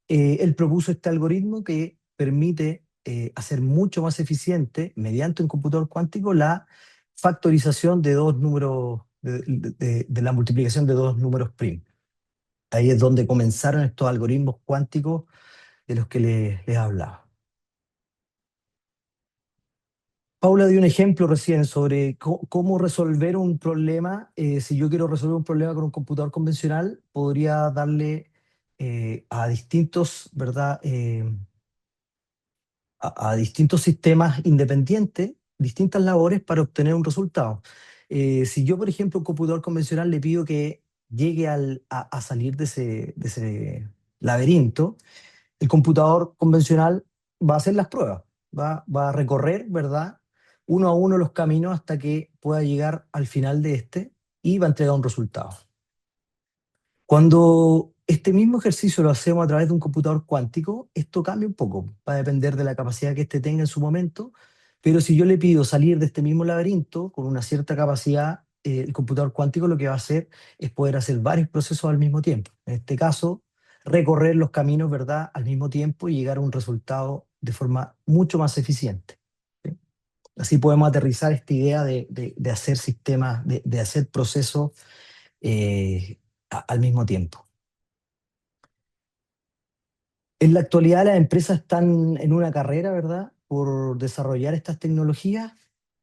él propuso este algoritmo que permite hacer mucho más eficiente, mediante un computador cuántico, la factorización de dos números, de la multiplicación de dos números primos. Ahí es donde comenzaron estos algoritmos cuánticos de los que les hablaba. Paula dio un ejemplo recién sobre cómo resolver un problema. Si yo quiero resolver un problema con un computador convencional, podría darle a distintos, ¿verdad? A distintos sistemas independientes, distintas labores para obtener un resultado. Si yo, por ejemplo, a un computador convencional le pido que llegue a salir de ese laberinto, el computador convencional va a hacer las pruebas, va a recorrer, ¿verdad? Uno a uno los caminos hasta que pueda llegar al final de este y va a entregar un resultado. Cuando este mismo ejercicio lo hacemos a través de un computador cuántico, esto cambia un poco, va a depender de la capacidad que éste tenga en su momento, pero si yo le pido salir de este mismo laberinto con una cierta capacidad, el computador cuántico lo que va a hacer es poder hacer varios procesos al mismo tiempo. En este caso, recorrer los caminos, ¿verdad?, al mismo tiempo y llegar a un resultado de forma mucho más eficiente, ¿sí? Así podemos aterrizar esta idea de hacer sistemas, de hacer procesos al mismo tiempo. En la actualidad las empresas están en una carrera, ¿verdad?, por desarrollar estas tecnologías,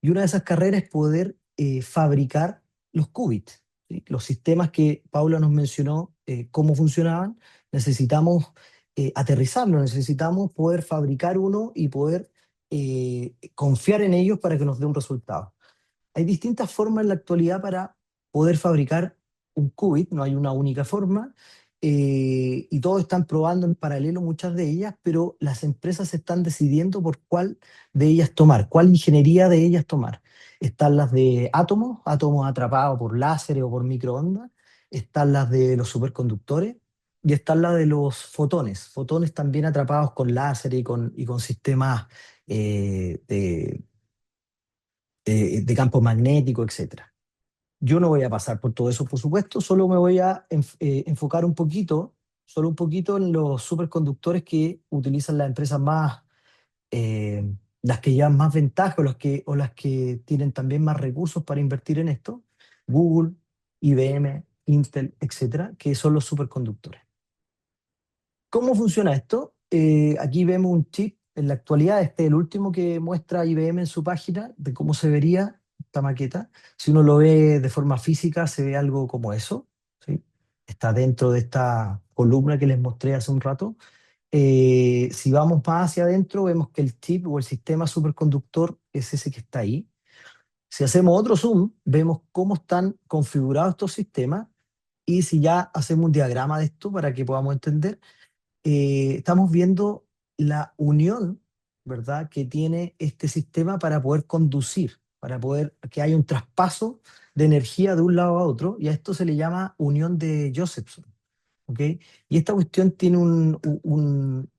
y una de esas carreras es poder fabricar los qubits, ¿sí? Los sistemas que Paula nos mencionó, cómo funcionaban, necesitamos aterrizarlo, necesitamos poder fabricar uno y poder confiar en ellos para que nos dé un resultado. Hay distintas formas en la actualidad para poder fabricar un qubit, no hay una única forma, y todos están probando en paralelo muchas de ellas, pero las empresas se están decidiendo por cuál de ellas tomar, cuál ingeniería de ellas tomar. Están las de átomos, átomos atrapados por láseres o por microondas, están las de los superconductores, y están las de los fotones, fotones también atrapados con láser y con sistemas de campo magnético, etcétera. Yo no voy a pasar por todo eso, por supuesto, solo me voy a enfocar un poquito, solo un poquito en los superconductores que utilizan las empresas más, eh, las que llevan más ventaja o las que tienen también más recursos para invertir en esto, Google, IBM, Intel, etcétera, que son los superconductores. ¿Cómo funciona esto? Aquí vemos un chip en la actualidad, este es el último que muestra IBM en su página, de cómo se vería esta maqueta. Si uno lo ve de forma física, se ve algo como eso, ¿sí? Está dentro de esta columna que les mostré hace un rato. Si vamos más hacia adentro, vemos que el chip o el sistema superconductor es ese que está ahí. Si hacemos otro zoom, vemos cómo están configurados estos sistemas, y si ya hacemos un diagrama de esto para que podamos entender, estamos viendo la unión, ¿verdad?, que tiene este sistema para poder conducir, para poder que haya un traspaso de energía de un lado a otro, y a esto se le llama unión de Josephson. ¿Ok? Y esta cuestión tiene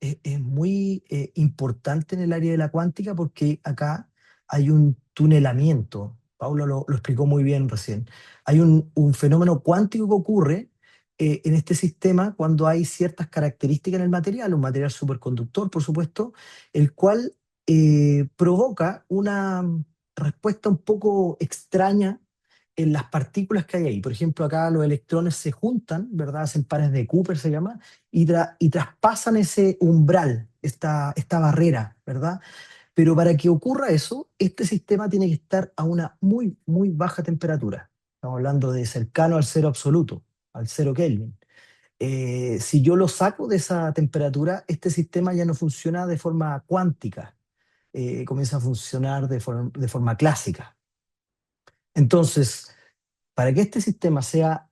es muy importante en el área de la cuántica, porque acá hay un tunelamiento. Paulo lo explicó muy bien recién. Hay un fenómeno cuántico que ocurre en este sistema cuando hay ciertas características en el material, un material superconductor, por supuesto, el cual provoca una respuesta un poco extraña en las partículas que hay ahí. Por ejemplo, acá los electrones se juntan, ¿verdad? Hacen pares de Cooper, se llama, y traspasan ese umbral, esta barrera, ¿verdad? Pero para que ocurra eso, este sistema tiene que estar a una muy, muy baja temperatura. Estamos hablando de cercano al cero absoluto, al cero Kelvin. Si yo lo saco de esa temperatura, este sistema ya no funciona de forma cuántica, comienza a funcionar de forma clásica. Entonces, para que este sistema sea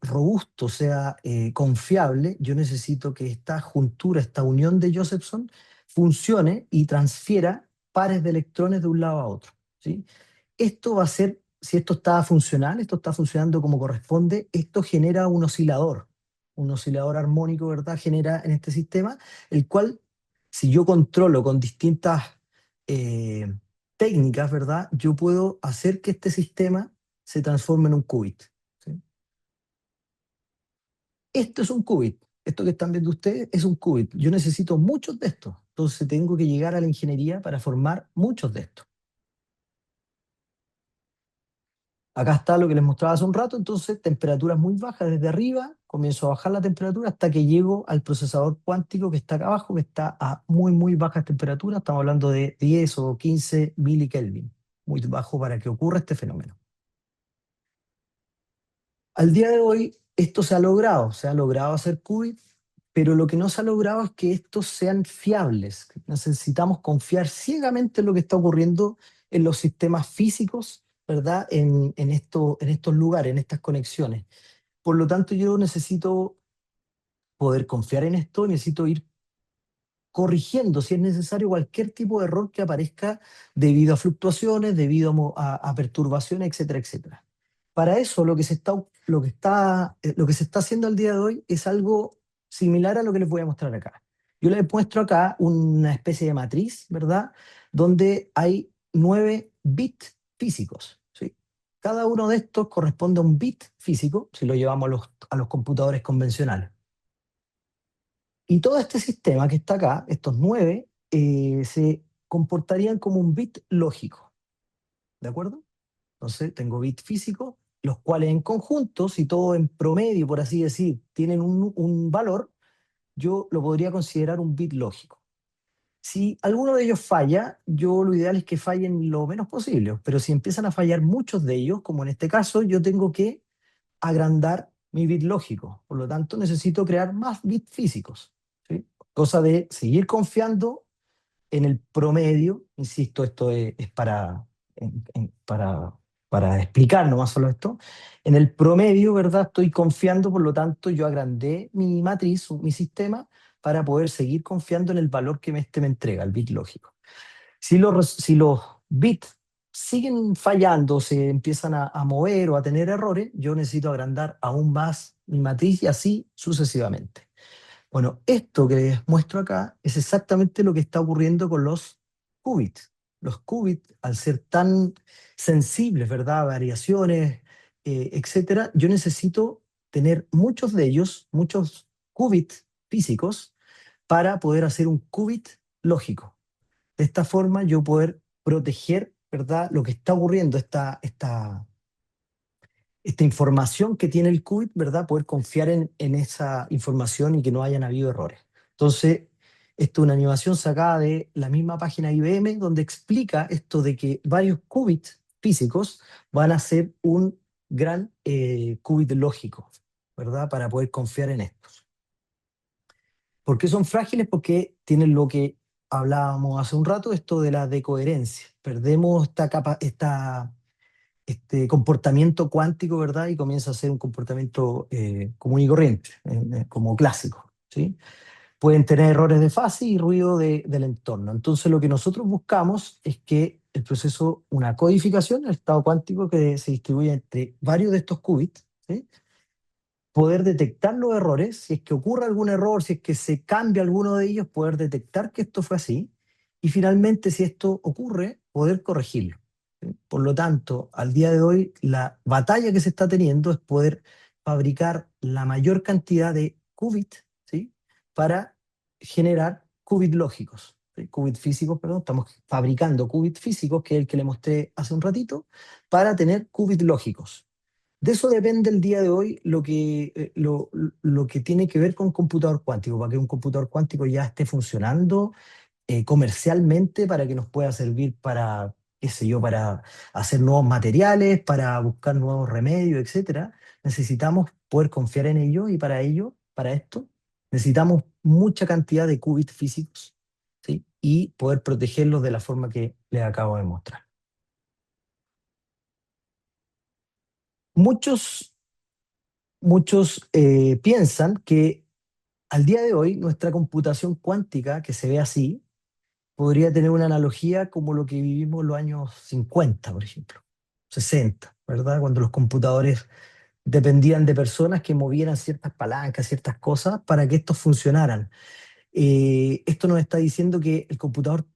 robusto, sea confiable, yo necesito que esta juntura, esta unión de Josephson, funcione y transfiera pares de electrones de un lado a otro, ¿sí? Esto va a ser, si esto está funcional, esto está funcionando como corresponde, esto genera un oscilador armónico, ¿verdad? Genera en este sistema, el cual, si yo controlo con distintas eh, técnicas, ¿verdad? Yo puedo hacer que este sistema se transforme en un qubit, ¿sí? Esto es un qubit. Esto que están viendo ustedes es un qubit. Yo necesito muchos de estos. Entonces tengo que llegar a la ingeniería para formar muchos de estos. Acá está lo que les mostraba hace un rato. Entonces, temperaturas muy bajas desde arriba. Comienzo a bajar la temperatura hasta que llego al procesador cuántico que está acá abajo, que está a muy, muy bajas temperaturas. Estamos hablando de 10 o 15 milikelvin. Muy bajo para que ocurra este fenómeno. Al día de hoy, esto se ha logrado hacer qubits, pero lo que no se ha logrado es que estos sean fiables. Necesitamos confiar ciegamente en lo que está ocurriendo en los sistemas físicos, ¿verdad? En estos lugares, en estas conexiones. Por lo tanto, yo necesito poder confiar en esto, necesito ir corrigiendo, si es necesario, cualquier tipo de error que aparezca debido a fluctuaciones, debido a perturbaciones, etcétera, etcétera. Para eso, lo que se está haciendo al día de hoy es algo similar a lo que les voy a mostrar acá. Yo les muestro acá una especie de matriz, ¿verdad? Donde hay 9 bits físicos, ¿sí? Cada uno de estos corresponde a un bit físico, si lo llevamos a los computadores convencionales. Y todo este sistema que está acá, estos 9, se comportarían como un bit lógico, ¿de acuerdo? Entonces tengo bits físicos, los cuales en conjunto, si todo en promedio, por así decir, tienen un valor, yo lo podría considerar un bit lógico. Si alguno de ellos falla, yo lo ideal es que fallen lo menos posible, pero si empiezan a fallar muchos de ellos, como en este caso, yo tengo que agrandar mi bit lógico. Por lo tanto, necesito crear más bits físicos, ¿sí? Cosa de seguir confiando en el promedio, insisto, esto es para, para explicar nomás solo esto, en el promedio, ¿verdad? Estoy confiando, por lo tanto, yo agrandé mi matriz, mi sistema, para poder seguir confiando en el valor que este me entrega, el bit lógico. Si los bits siguen fallando, se empiezan a mover o a tener errores, yo necesito agrandar aún más mi matriz y así sucesivamente. Bueno, esto que les muestro acá es exactamente lo que está ocurriendo con los qubits. Los qubits, al ser tan sensibles, ¿verdad? A variaciones, etcétera, yo necesito tener muchos de ellos, muchos qubits físicos, para poder hacer un qubit lógico. De esta forma, yo poder proteger, ¿verdad? Lo que está ocurriendo, esta información que tiene el qubit, ¿verdad? Poder confiar en esa información y que no hayan habido errores. Entonces, esto es una animación sacada de la misma página IBM, donde explica esto de que varios qubits físicos van a ser un gran qubit lógico, ¿verdad? Para poder confiar en estos. ¿Por qué son frágiles? Porque tienen lo que hablábamos hace un rato, esto de la decoherencia. Perdemos este comportamiento cuántico, ¿verdad? Y comienza a ser un comportamiento común y corriente, como clásico, ¿sí? Pueden tener errores de fase y ruido del entorno. Entonces, lo que nosotros buscamos es que el proceso, una codificación, el estado cuántico que se distribuye entre varios de estos qubits, ¿sí? Poder detectar los errores, si es que ocurre algún error, si es que se cambia alguno de ellos, poder detectar que esto fue así, y finalmente, si esto ocurre, poder corregirlo. ¿Sí? Por lo tanto, al día de hoy, la batalla que se está teniendo es poder fabricar la mayor cantidad de qubits, ¿sí? Para generar qubits lógicos, ¿sí? Qubits físicos, perdón, estamos fabricando qubits físicos, que es el que le mostré hace un ratito, para tener qubits lógicos. De eso depende el día de hoy lo que tiene que ver con computador cuántico, para que un computador cuántico ya esté funcionando comercialmente, para que nos pueda servir para, qué sé yo, para hacer nuevos materiales, para buscar nuevos remedios, etcétera. Necesitamos poder confiar en ello y para ello, para esto, necesitamos mucha cantidad de qubits físicos, ¿sí? Y poder protegerlos de la forma que les acabo de mostrar. Muchos piensan que al día de hoy nuestra computación cuántica, que se ve así, podría tener una analogía como lo que vivimos en los años 50, por ejemplo, 60, ¿verdad? Cuando los computadores dependían de personas que movieran ciertas palancas, ciertas cosas para que estos funcionaran. Esto nos está diciendo que el computador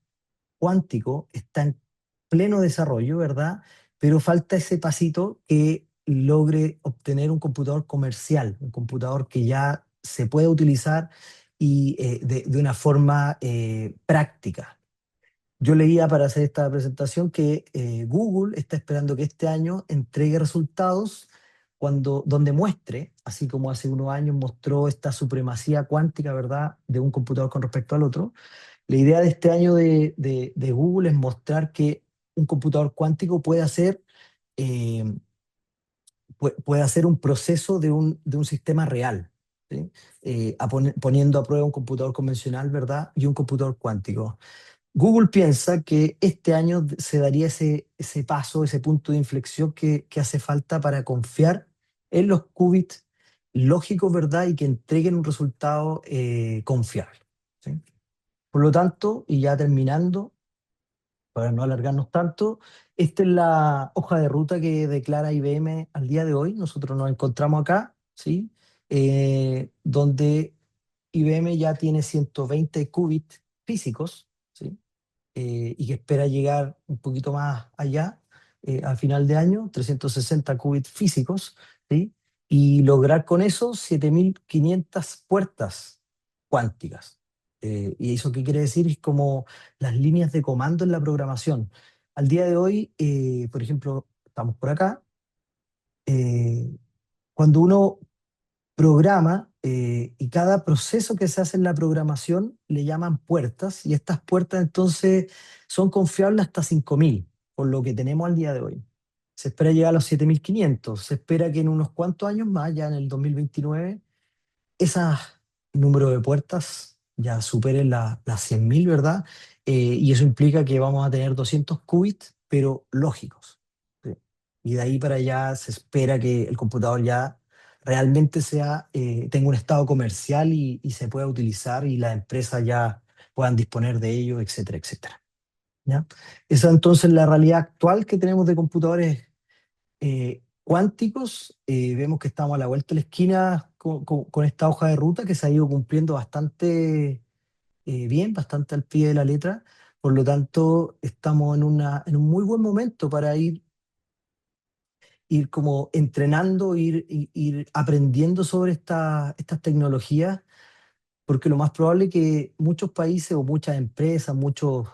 cuántico está en pleno desarrollo, ¿verdad? Pero falta ese pasito que logre obtener un computador comercial, un computador que ya se pueda utilizar y de una forma práctica. Yo leía para hacer esta presentación que Google está esperando que este año entregue resultados donde muestre, así como hace unos años mostró esta supremacía cuántica, ¿verdad?, de un computador con respecto al otro. La idea de este año de Google es mostrar que un computador cuántico eh, puede hacer un proceso de un sistema real, ¿sí? Poniendo a prueba un computador convencional, ¿verdad? Y un computador cuántico. Google piensa que este año se daría ese paso, ese punto de inflexión que hace falta para confiar en los qubits lógicos, ¿verdad? Y que entreguen un resultado confiable, ¿sí? Por lo tanto, y ya terminando, para no alargarnos tanto, esta es la hoja de ruta que declara IBM al día de hoy. Nosotros nos encontramos acá, ¿sí? Donde IBM ya tiene 120 qubits físicos, ¿sí? Y que espera llegar un poquito más allá a final de año, 360 qubits físicos, ¿sí? Y lograr con eso 7.500 puertas cuánticas. ¿Y eso qué quiere decir? Es como las líneas de comando en la programación. Al día de hoy, por ejemplo, estamos por acá, eh, cuando uno programa y cada proceso que se hace en la programación le llaman puertas, y estas puertas entonces son confiables hasta 5.000 por lo que tenemos al día de hoy. Se espera llegar a los 7.500. Se espera que en unos cuantos años más, ya en el 2029, ese número de puertas ya superen las 100.000, ¿verdad? Y eso implica que vamos a tener 200 qubits, pero lógicos. ¿Sí? Y de ahí para allá se espera que el computador ya realmente tenga un estado comercial y se pueda utilizar y las empresas ya puedan disponer de ello, etcétera, etcétera. ¿Ya? Esa entonces es la realidad actual que tenemos de computadores cuánticos. Vemos que estamos a la vuelta de la esquina con esta hoja de ruta que se ha ido cumpliendo bastante bien, bastante al pie de la letra. Por lo tanto, estamos en un muy buen momento para ir como entrenando, ir aprendiendo sobre estas tecnologías, porque lo más probable es que muchos países o muchas empresas, muchos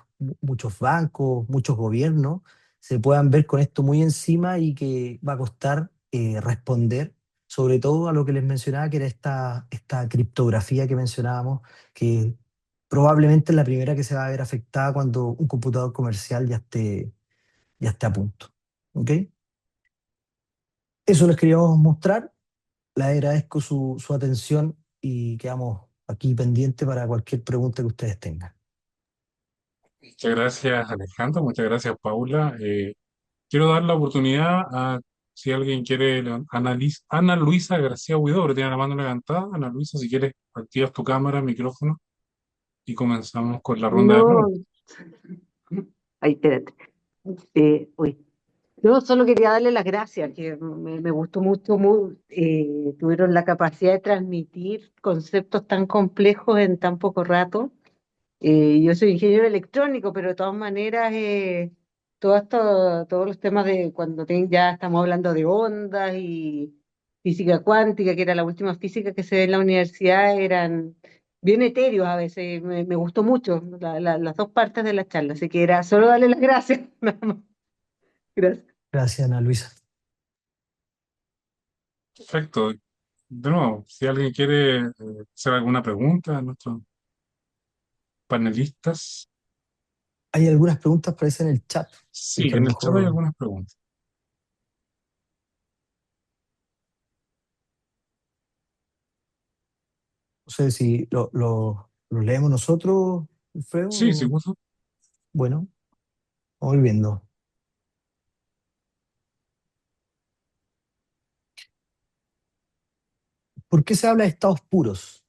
bancos, muchos gobiernos se puedan ver con esto muy encima y que va a costar responder, sobre todo a lo que les mencionaba, que era esta criptografía que mencionábamos, que probablemente es la primera que se va a ver afectada cuando un computador comercial ya esté a punto. ¿Ok? Eso les queríamos mostrar. Les agradezco su atención y quedamos aquí pendientes para cualquier pregunta que ustedes tengan.
Muchas gracias, Alejandro. Muchas gracias, Paula. Quiero dar la oportunidad a, si alguien quiere, Ana Luisa García Huidobro, tiene la mano levantada. Ana Luisa, si quieres, activas tu cámara, micrófono y comenzamos con la ronda de
No,
preguntas.
ay, espérate. Uy. Yo solo quería darle las gracias, que me gustó mucho, tuvieron la capacidad de transmitir conceptos tan complejos en tan poco rato. Yo soy ingeniero electrónico, pero de todas maneras, todos los temas de cuando ya estamos hablando de ondas y física cuántica, que era la última física que se ve en la universidad, eran bien etéreos a veces. Me gustó mucho las dos partes de la charla, así que era solo darle las gracias. Nada más. Gracias.
Gracias, Ana Luisa.
Perfecto. De nuevo, si alguien quiere hacer alguna pregunta a nuestros panelistas.
Hay algunas preguntas, parece en el chat,
Sí,
que a lo
en el chat hay
mejor,
algunas preguntas.
no sé si lo leemos nosotros, Alfredo.
Sí, sí, justo.
Bueno, vamos a ir viendo. ¿Por qué se habla de estados puros?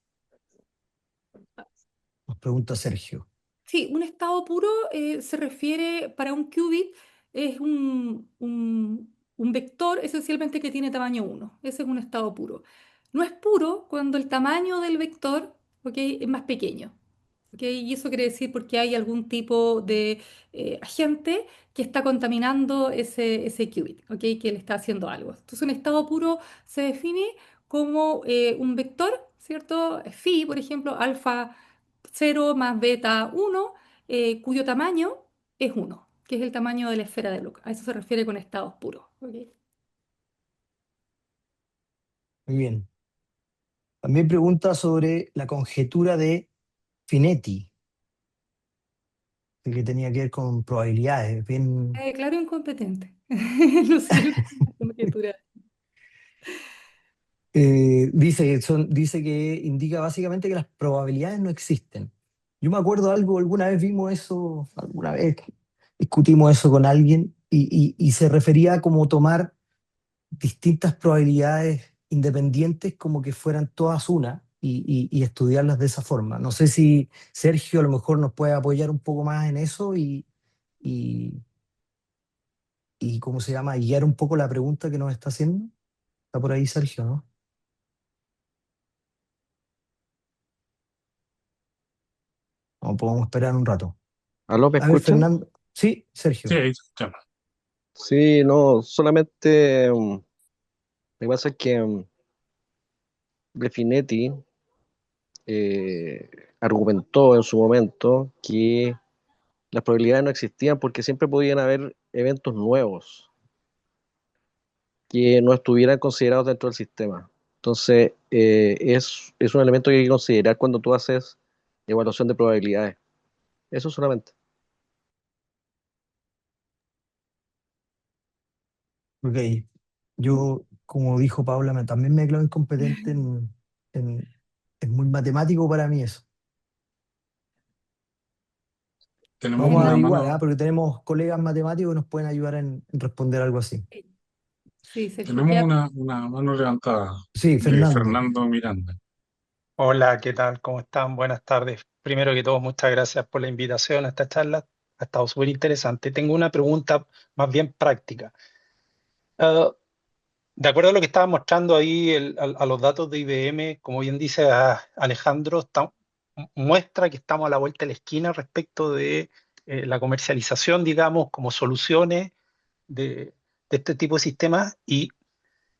Nos pregunta Sergio.
Sí, un estado puro se refiere para un qubit, es un vector esencialmente que tiene tamaño uno. Ese es un estado puro. No es puro cuando el tamaño del vector, ¿ok?, es más pequeño. ¿Ok? Y eso quiere decir porque hay algún tipo de agente que está contaminando ese qubit, ¿ok?, que le está haciendo algo. Entonces, un estado puro se define como un vector, ¿cierto? Phi, por ejemplo, alfa 0 más beta 1, cuyo tamaño es uno, que es el tamaño de la esfera de Bloch. A eso se refiere con estados puros. ¿Ok?
Muy bien. También pregunta sobre la conjetura de Finetti, que tenía que ver con probabilidades. Bien,
Claro, incompetente. ¿No es cierto? La conjetura.
dice que indica básicamente que las probabilidades no existen. Yo me acuerdo algo, alguna vez vimos eso, alguna vez discutimos eso con alguien y se refería a como tomar distintas probabilidades independientes como que fueran todas una y estudiarlas de esa forma. No sé si Sergio a lo mejor nos puede apoyar un poco más en eso y, y ¿cómo se llama? Y guiar un poco la pregunta que nos está haciendo. Está por ahí Sergio, ¿no? O podemos esperar un rato.
¿Aló, me
A ver,
escuchan?
Fernando. Sí,
Sí,
Sergio.
ahí escuchamos.
Sí, no, solamente lo que pasa es que Definetti argumentó en su momento que las probabilidades no existían porque siempre podían haber eventos nuevos que no estuvieran considerados dentro del sistema. Entonces, es un elemento que hay que considerar cuando tú haces evaluación de probabilidades. Eso solamente.
Ok, yo, como dijo Paula, también me declaro incompetente en- es muy matemático para mí eso.
Tenemos
Vamos a
una
Fernando,
averiguar, ¿ah?
mano,
Porque tenemos colegas matemáticos que nos pueden ayudar en responder algo así.
sí, Sergio,
tenemos
quédate.
una mano levantada
Sí,
de
Fernando.
Fernando Miranda.
Hola, ¿qué tal? ¿Cómo están? Buenas tardes. Primero que todo, muchas gracias por la invitación a esta charla. Ha estado súper interesante. Tengo una pregunta más bien práctica. Ah, de acuerdo a lo que estaba mostrando ahí, a los datos de IBM, como bien dice Alejandro, muestra que estamos a la vuelta de la esquina respecto de la comercialización, digamos, como soluciones de este tipo de sistemas. ¿Y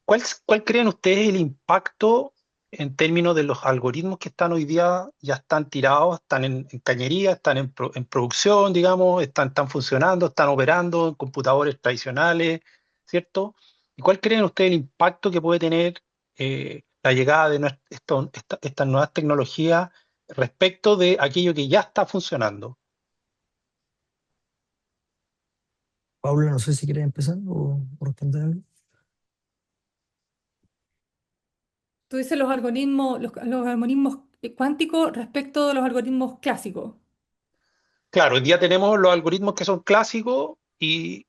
cuál creen ustedes el impacto en términos de los algoritmos que están hoy día, ya están tirados, están en cañería, están en producción, digamos, están funcionando, están operando en computadores tradicionales, ¿cierto? ¿Y cuál creen ustedes el impacto que puede tener la llegada de estas nuevas tecnologías respecto de aquello que ya está funcionando?
Paula, no sé si quieres empezar o responder algo.
Tú dices los algoritmos cuánticos respecto de los algoritmos clásicos.
Claro, hoy día tenemos los algoritmos que son clásicos y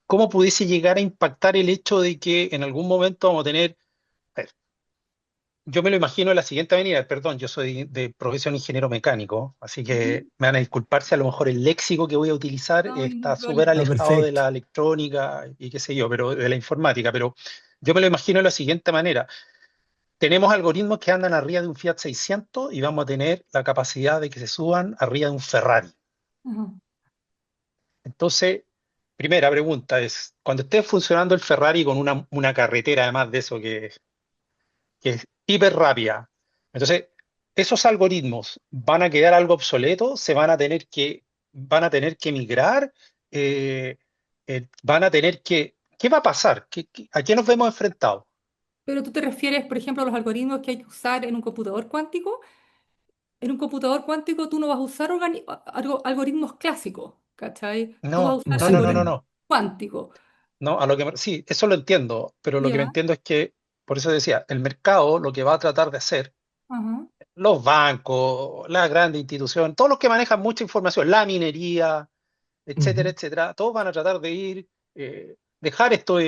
cómo pudiese llegar a impactar el hecho de que en algún momento vamos a tener, a ver, yo me lo imagino de la siguiente manera, perdón, yo soy de profesión ingeniero mecánico, así que
Ujú.
me van a disculpar si a lo mejor el léxico que voy a utilizar
No, ningún
está súper
problema.
Ah,
alejado de
perfecto.
la electrónica y qué sé yo, pero de la informática, pero yo me lo imagino de la siguiente manera. Tenemos algoritmos que andan arriba de un Fiat 600 y vamos a tener la capacidad de que se suban arriba de un Ferrari.
Ajá.
Entonces, primera pregunta es, cuando esté funcionando el Ferrari con una carretera además de eso que es hiper rápida, entonces, esos algoritmos van a quedar algo obsoletos, van a tener que migrar, eh, van a tener que, ¿qué va a pasar? ¿A qué nos vemos enfrentados?
Pero tú te refieres, por ejemplo, a los algoritmos que hay que usar en un computador cuántico. En un computador cuántico tú no vas a usar algoritmos clásicos, ¿cachai? Tú vas a
No,
usar
no, no, no, no,
algoritmos
Posiblemente.
no,
cuánticos.
no, sí, eso lo entiendo, pero lo que no
¿Ya?
entiendo es que, por eso decía, el mercado lo que va a tratar de hacer
Ajá.
los bancos, las grandes instituciones, todos los que manejan mucha información, la minería, etcétera,
Ujú.
etcétera, todos van a tratar de dejar estos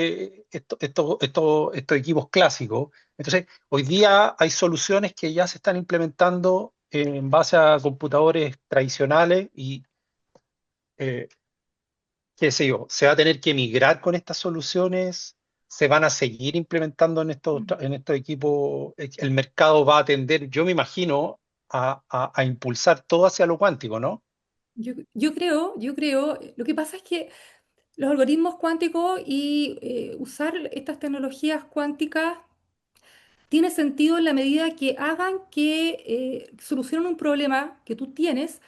equipos clásicos. Entonces, hoy día hay soluciones que ya se están implementando en base a computadores tradicionales y, eh, qué sé yo, se va a tener que migrar con estas soluciones, se van a seguir implementando en estos equipos, el mercado va a tender, yo me imagino, a impulsar todo hacia lo cuántico, ¿no?
Yo creo, lo que pasa es que los algoritmos cuánticos y usar estas tecnologías cuánticas tiene sentido en la medida que hagan que solucionen un problema que tú tienes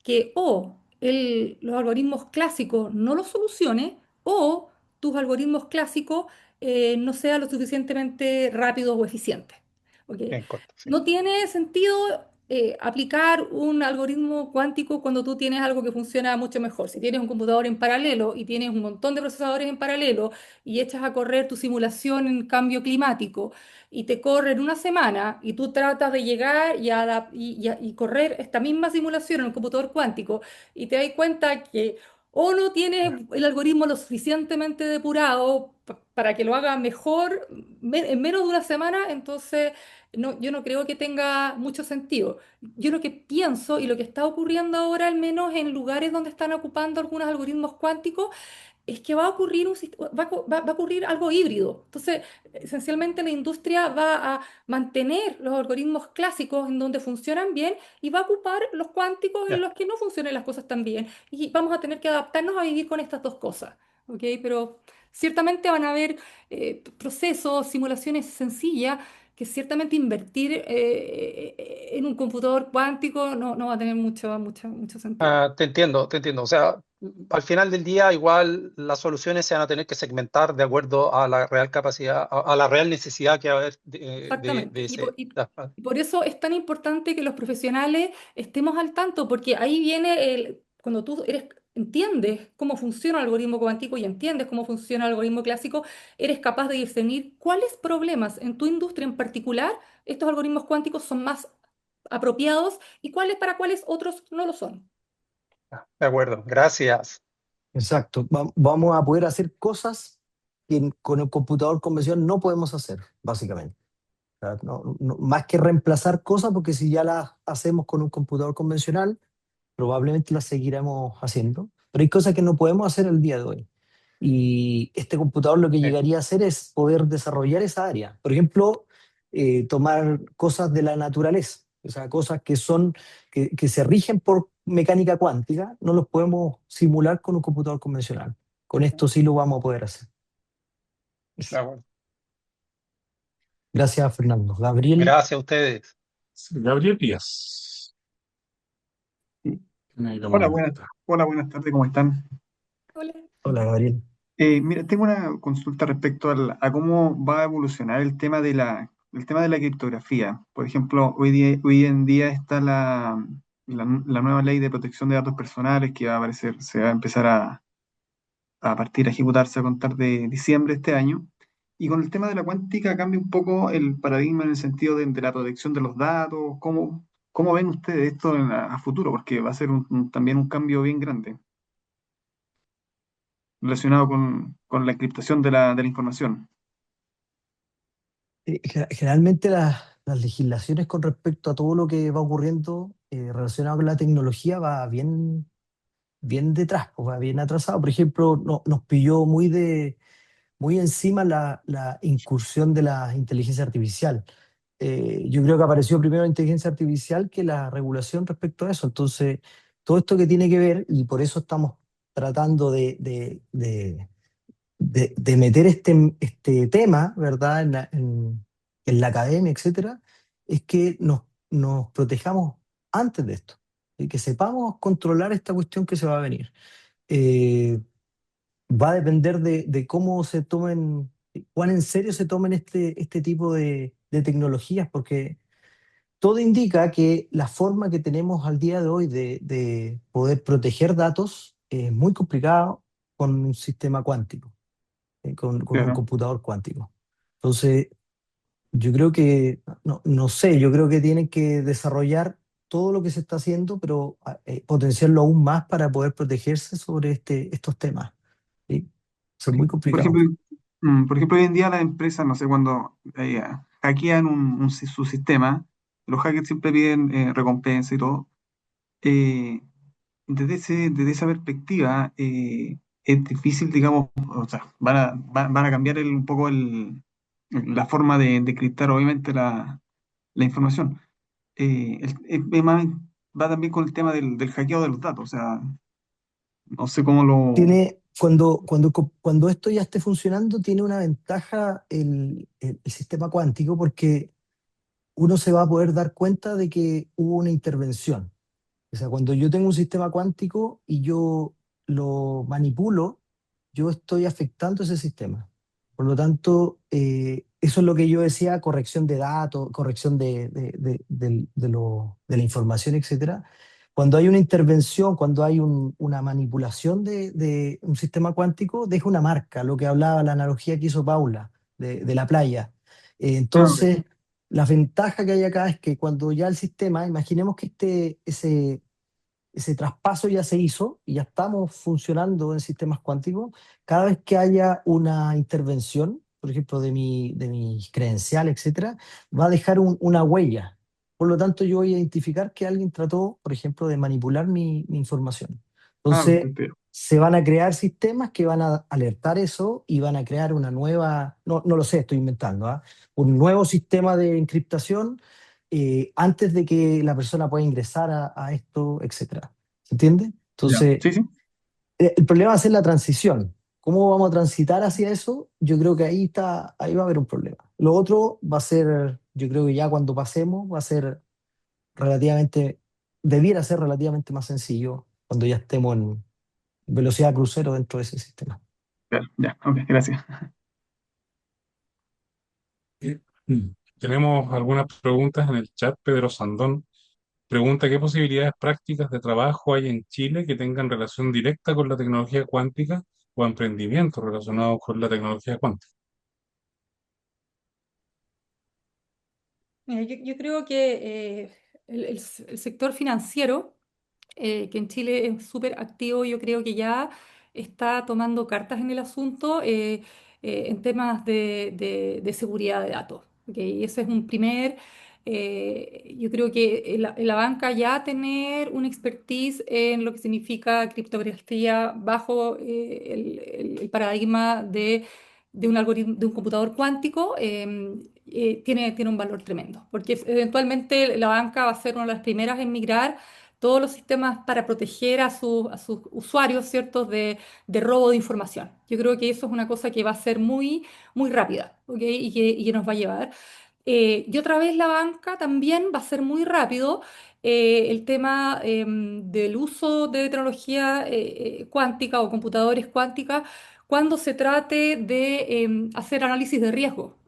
que o los algoritmos clásicos no lo solucione o tus algoritmos clásicos no sean lo suficientemente rápidos o eficientes. ¿Ok?
En corto, sí.
No tiene sentido aplicar un algoritmo cuántico cuando tú tienes algo que funciona mucho mejor. Si tienes un computador en paralelo y tienes un montón de procesadores en paralelo y echas a correr tu simulación en cambio climático y te corre en una semana y tú tratas de llegar y correr esta misma simulación en un computador cuántico y te das cuenta que o no tienes el algoritmo lo suficientemente depurado para que lo haga mejor en menos de una semana, entonces no, yo no creo que tenga mucho sentido. Yo lo que pienso y lo que está ocurriendo ahora, al menos en lugares donde están ocupando algunos algoritmos cuánticos, es que va a ocurrir va a ocurrir algo híbrido. Entonces, esencialmente la industria va a mantener los algoritmos clásicos en donde funcionan bien y va a ocupar los cuánticos en
Ya.
los que no funcionan las cosas tan bien. Y vamos a tener que adaptarnos a vivir con estas dos cosas. ¿Ok? Pero ciertamente van a haber procesos, simulaciones sencillas que ciertamente invertir en un computador cuántico no va a tener mucho sentido.
Te entiendo, te entiendo. O sea, al final del día, igual las soluciones se van a tener que segmentar de acuerdo a la real capacidad, a la real necesidad que va a haber de
Exactamente.
ese.
Y por eso es tan importante que los profesionales estemos al tanto, porque ahí viene cuando entiendes cómo funciona el algoritmo cuántico y entiendes cómo funciona el algoritmo clásico, eres capaz de discernir cuáles problemas en tu industria en particular estos algoritmos cuánticos son más apropiados y para cuáles otros no lo son.
De acuerdo, gracias.
Exacto. Vamos a poder hacer cosas que con el computador convencional no podemos hacer, básicamente. O sea, más que reemplazar cosas, porque si ya las hacemos con un computador convencional, probablemente las seguiremos haciendo. Pero hay cosas que no podemos hacer el día de hoy. Y este computador lo que llegaría a hacer es poder desarrollar esa área. Por ejemplo, tomar cosas de la naturaleza, o sea, cosas que se rigen por mecánica cuántica, no los podemos simular con un computador convencional. Con esto sí lo vamos a poder hacer.
De acuerdo.
Gracias, Fernando. Gabriel.
Gracias a ustedes.
Gabriel Díaz.
Sí.
Tiene ahí la
Hola,
monedita.
buenas tardes, ¿cómo están?
Hola.
Hola, Gabriel.
Mira, tengo una consulta respecto a cómo va a evolucionar el tema de la criptografía. Por ejemplo, hoy en día está la nueva ley de protección de datos personales que va a aparecer, se va a empezar a partir a ejecutarse a contar de diciembre de este año. Y con el tema de la cuántica cambia un poco el paradigma en el sentido de la protección de los datos. ¿Cómo ven ustedes esto a futuro? Porque va a ser también un cambio bien grande relacionado con la encriptación de la información.
Generalmente las legislaciones con respecto a todo lo que va ocurriendo relacionado con la tecnología va bien detrás, pues, va bien atrasado. Por ejemplo, nos pilló muy encima la incursión de la inteligencia artificial. Yo creo que apareció primero la inteligencia artificial que la regulación respecto a eso. Entonces, todo esto que tiene que ver, y por eso estamos tratando de meter este tema, ¿verdad?, en la academia, etcétera, es que nos protejamos antes de esto y que sepamos controlar esta cuestión que se va a venir. Eh, Va a depender de cómo se tomen, cuán en serio se tomen este tipo de tecnologías, porque todo indica que la forma que tenemos al día de hoy de poder proteger datos es muy complicado con un sistema cuántico, con un
Claro.
computador cuántico. Entonces, yo creo que, no sé, yo creo que tienen que desarrollar todo lo que se está haciendo, pero potenciarlo aún más para poder protegerse sobre estos temas. ¿Sí? Eso es muy
Por
complicado.
ejemplo, hoy en día las empresas, no sé, cuando hackean su sistema, los hackers siempre piden recompensa y todo. Eh, desde esa perspectiva, es difícil, digamos, o sea, van a cambiar un poco la forma de encriptar, obviamente, la información. Va también con el tema del hackeo de los datos, o sea, no sé cómo lo...
Cuando esto ya esté funcionando, tiene una ventaja el sistema cuántico porque uno se va a poder dar cuenta de que hubo una intervención. O sea, cuando yo tengo un sistema cuántico y yo lo manipulo, yo estoy afectando ese sistema. Por lo tanto, eso es lo que yo decía, corrección de datos, corrección de la información, etcétera. Cuando hay una intervención, cuando hay una manipulación de un sistema cuántico, deja una marca, lo que hablaba, la analogía que hizo Paula de la playa.
Ah, ok.
Entonces, la ventaja que hay acá es que cuando ya el sistema, imaginemos que ese traspaso ya se hizo y ya estamos funcionando en sistemas cuánticos, cada vez que haya una intervención, por ejemplo, de mis credenciales, etcétera, va a dejar una huella. Por lo tanto, yo voy a identificar que alguien trató, por ejemplo, de manipular mi información. Entonces,
Perfecto.
se van a crear sistemas que van a alertar eso y van a crear una nueva, no lo sé, estoy inventando, ¿ah? Un nuevo sistema de encriptación antes de que la persona pueda ingresar a esto, etcétera. ¿Se entiende?
Ya.
Entonces,
Sí, sí.
el problema va a ser la transición. ¿Cómo vamos a transitar hacia eso? Yo creo que ahí va a haber un problema. Lo otro va a ser, yo creo que ya cuando pasemos, va a ser relativamente, debiera ser relativamente más sencillo cuando ya estemos velocidad crucero dentro de ese sistema.
Ya, ya, ok, gracias.
Mm. Tenemos algunas preguntas en el chat. Pedro Sandón pregunta qué posibilidades prácticas de trabajo hay en Chile que tengan relación directa con la tecnología cuántica o emprendimientos relacionados con la tecnología cuántica.
Mira, yo creo que el sector financiero, que en Chile es súper activo, yo creo que ya está tomando cartas en el asunto en temas de seguridad de datos. ¿Ok? Y ese es un primer, yo creo que en la banca ya tener una expertise en lo que significa criptografía bajo el paradigma de un algoritmo, de un computador cuántico, tiene un valor tremendo, porque eventualmente la banca va a ser una de las primeras en migrar todos los sistemas para proteger a sus usuarios, ¿cierto?, de robo de información. Yo creo que eso es una cosa que va a ser muy, muy rápida, ¿ok? Y que nos va a llevar. Y otra vez la banca también va a ser muy rápido el tema del uso de tecnología cuántica o computadores cuántica cuando se trate de hacer análisis de riesgo.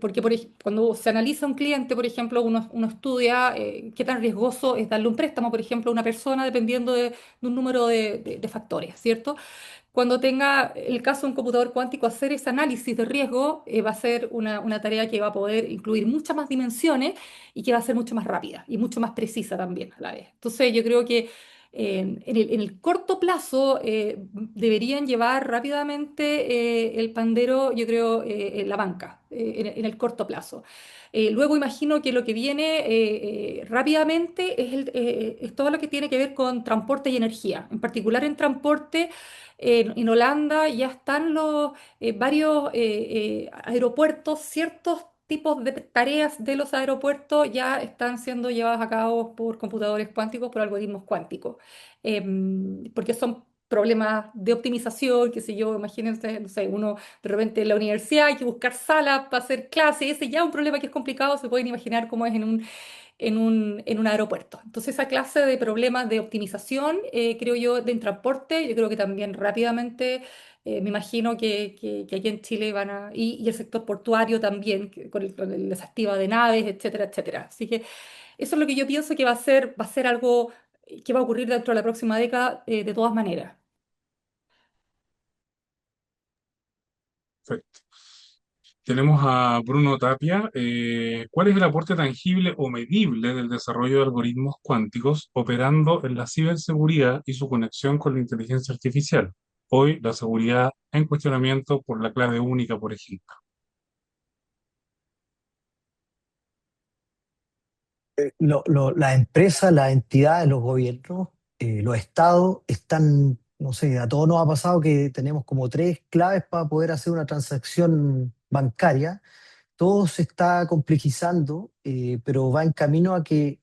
Porque cuando se analiza un cliente, por ejemplo, uno estudia qué tan riesgoso es darle un préstamo, por ejemplo, a una persona dependiendo de un número de factores, ¿cierto? Cuando tenga el caso de un computador cuántico, hacer ese análisis de riesgo va a ser una tarea que va a poder incluir muchas más dimensiones y que va a ser mucho más rápida y mucho más precisa también a la vez. Entonces, yo creo que en el corto plazo deberían llevar rápidamente el pandero, yo creo, en la banca, en el corto plazo. Luego imagino que lo que viene rápidamente es todo lo que tiene que ver con transporte y energía. En particular en transporte, en Holanda ya están los varios aeropuertos, ciertos tipos de tareas de los aeropuertos ya están siendo llevadas a cabo por computadores cuánticos, por algoritmos cuánticos. Porque son problemas de optimización, qué sé yo, imagínense, no sé, uno de repente en la universidad hay que buscar salas para hacer clases, ese ya es un problema que es complicado, se pueden imaginar cómo es en un aeropuerto. Entonces, esa clase de problemas de optimización, creo yo, de transporte, yo creo que también rápidamente, me imagino que aquí en Chile van a, y el sector portuario también, con el desactiva de naves, etcétera, etcétera. Así que eso es lo que yo pienso que va a ser algo que va a ocurrir dentro de la próxima década, de todas maneras.
Perfecto. Tenemos a Bruno Tapia. ¿Cuál es el aporte tangible o medible del desarrollo de algoritmos cuánticos operando en la ciberseguridad y su conexión con la inteligencia artificial? Hoy, la seguridad en cuestionamiento por la clave única, por ejemplo.
Las empresas, las entidades, los gobiernos, los estados están, no sé, a todos nos ha pasado que tenemos como tres claves para poder hacer una transacción bancaria. Todo se está complejizando, pero va en camino a que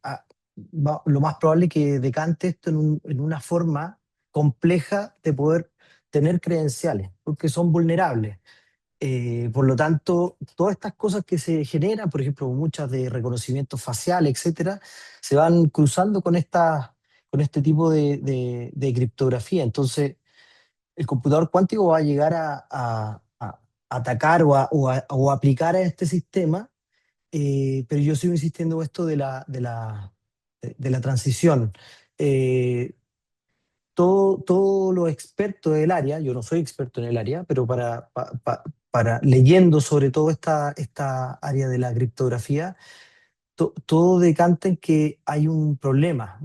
lo más probable es que decante esto en una forma compleja de poder tener credenciales, porque son vulnerables. Por lo tanto, todas estas cosas que se generan, por ejemplo, muchas de reconocimiento facial, etcétera, se van cruzando con este tipo de criptografía. Entonces, el computador cuántico va a llegar a atacar o aplicar a este sistema, pero yo sigo insistiendo en esto de la transición. Eh, todos los expertos del área, yo no soy experto en el área, pero para leyendo sobre todo esta área de la criptografía, todo decanta en que hay un problema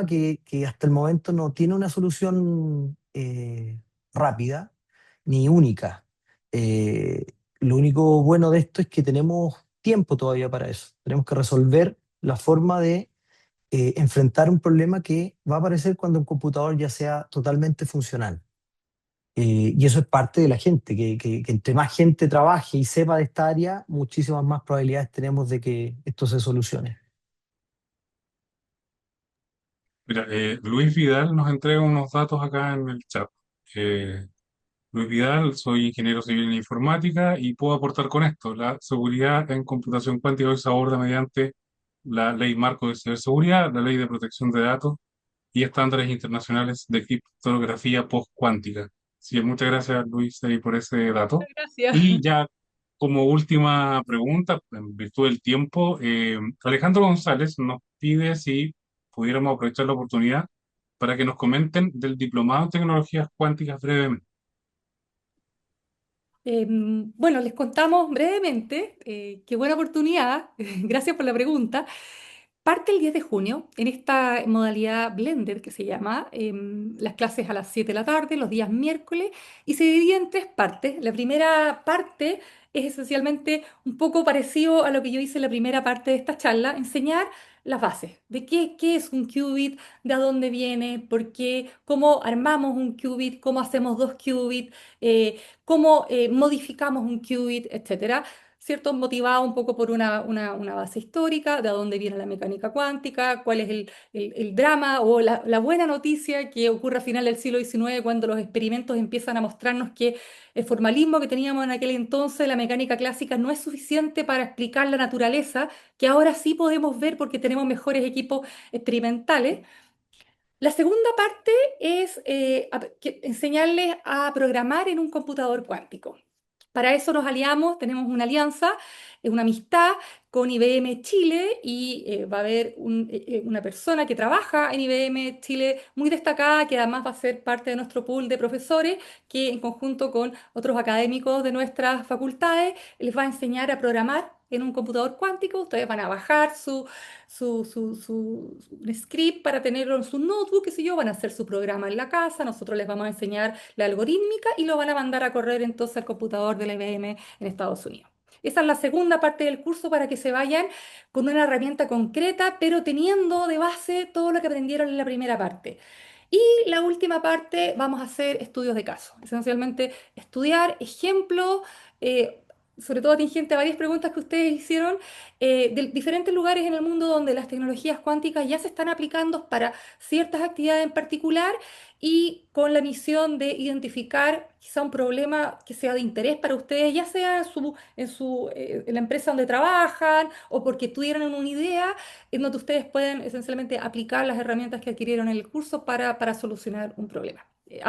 que hasta el momento no tiene una solución rápida ni única. Eh, lo único bueno de esto es que tenemos tiempo todavía para eso. Tenemos que resolver la forma de enfrentar un problema que va a aparecer cuando un computador ya sea totalmente funcional. Y eso es parte de la gente, que entre más gente trabaje y sepa de esta área, muchísimas más probabilidades tenemos de que esto se solucione.
Mira, Luis Vidal nos entrega unos datos acá en el chat. Eh, Luis Vidal, soy ingeniero civil en informática y puedo aportar con esto. La seguridad en computación cuántica hoy se aborda mediante la Ley Marco de Ciberseguridad, la Ley de Protección de Datos y estándares internacionales de criptografía postcuántica. Sí, muchas gracias, Luis, ahí por ese dato.
Gracias.
Y ya como última pregunta, en virtud del tiempo, Alejandro González nos pide si pudiéramos aprovechar la oportunidad para que nos comenten del diplomado en tecnologías cuánticas brevemente.
Bueno, les contamos brevemente, qué buena oportunidad, gracias por la pregunta. Parte el 10 de junio en esta modalidad blended que se llama, las clases a las 7 de la tarde, los días miércoles, y se divide en tres partes. La primera parte es esencialmente un poco parecido a lo que yo hice en la primera parte de esta charla, enseñar las bases de qué es un qubit, de a dónde viene, por qué, cómo armamos un qubit, cómo hacemos dos qubits, cómo modificamos un qubit, etcétera. ¿Cierto? Motivado un poco por una base histórica, de a dónde viene la mecánica cuántica, cuál es el drama o la buena noticia que ocurre a final del siglo XIX cuando los experimentos empiezan a mostrarnos que el formalismo que teníamos en aquel entonces, la mecánica clásica, no es suficiente para explicar la naturaleza, que ahora sí podemos ver porque tenemos mejores equipos experimentales. La segunda parte es enseñarles a programar en un computador cuántico. Para eso nos aliamos, tenemos una alianza, una amistad con IBM Chile y va a haber una persona que trabaja en IBM Chile muy destacada, que además va a ser parte de nuestro pool de profesores, que en conjunto con otros académicos de nuestras facultades les va a enseñar a programar en un computador cuántico. Ustedes van a bajar un script para tenerlo en su notebook, qué sé yo, van a hacer su programa en la casa, nosotros les vamos a enseñar la algorítmica y lo van a mandar a correr entonces al computador de la IBM en Estados Unidos. Esa es la segunda parte del curso para que se vayan con una herramienta concreta, pero teniendo de base todo lo que aprendieron en la primera parte. Y la última parte vamos a hacer estudios de caso, esencialmente estudiar ejemplos, eh, sobre todo atingente a varias preguntas que ustedes hicieron, de diferentes lugares en el mundo donde las tecnologías cuánticas ya se están aplicando para ciertas actividades en particular y con la misión de identificar quizá un problema que sea de interés para ustedes, ya sea en la empresa donde trabajan o porque tuvieron una idea en donde ustedes pueden esencialmente aplicar las herramientas que adquirieron en el curso para solucionar un problema. De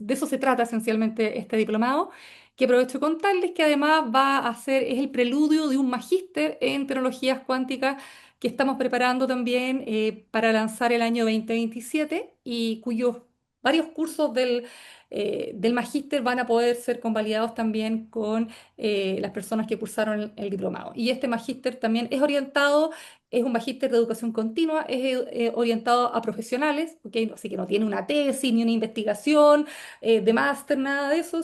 eso se trata esencialmente este diplomado, que aprovecho de contarles que además es el preludio de un magíster en tecnologías cuánticas que estamos preparando también para lanzar el año 2027 y cuyos varios cursos del magíster van a poder ser convalidados también con las personas que cursaron el diplomado. Y este magíster también es un magíster de educación continua, es orientado a profesionales, ¿ok? Así que no tiene una tesis ni una investigación de máster, nada de eso,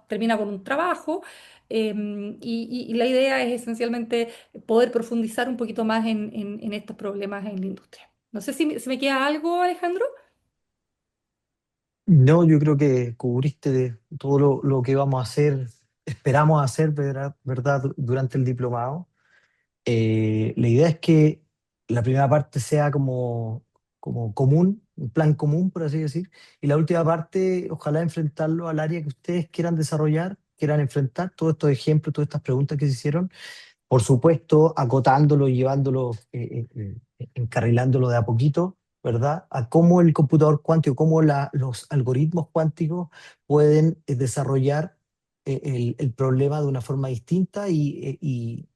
termina con un trabajo. Y la idea es esencialmente poder profundizar un poquito más en estos problemas en la industria. No sé si me queda algo, Alejandro.
No, yo creo que cubriste de todo lo que vamos a hacer, esperamos hacer, ¿verdad? Durante el diplomado. La idea es que la primera parte sea como común, un plan común, por así decir, y la última parte, ojalá enfrentarlo al área que ustedes quieran desarrollar, quieran enfrentar, todos estos ejemplos, todas estas preguntas que se hicieron, por supuesto, acotándolo y llevándolo, encarrilándolo de a poquito, ¿verdad? A cómo el computador cuántico, cómo los algoritmos cuánticos pueden desarrollar el problema de una forma distinta e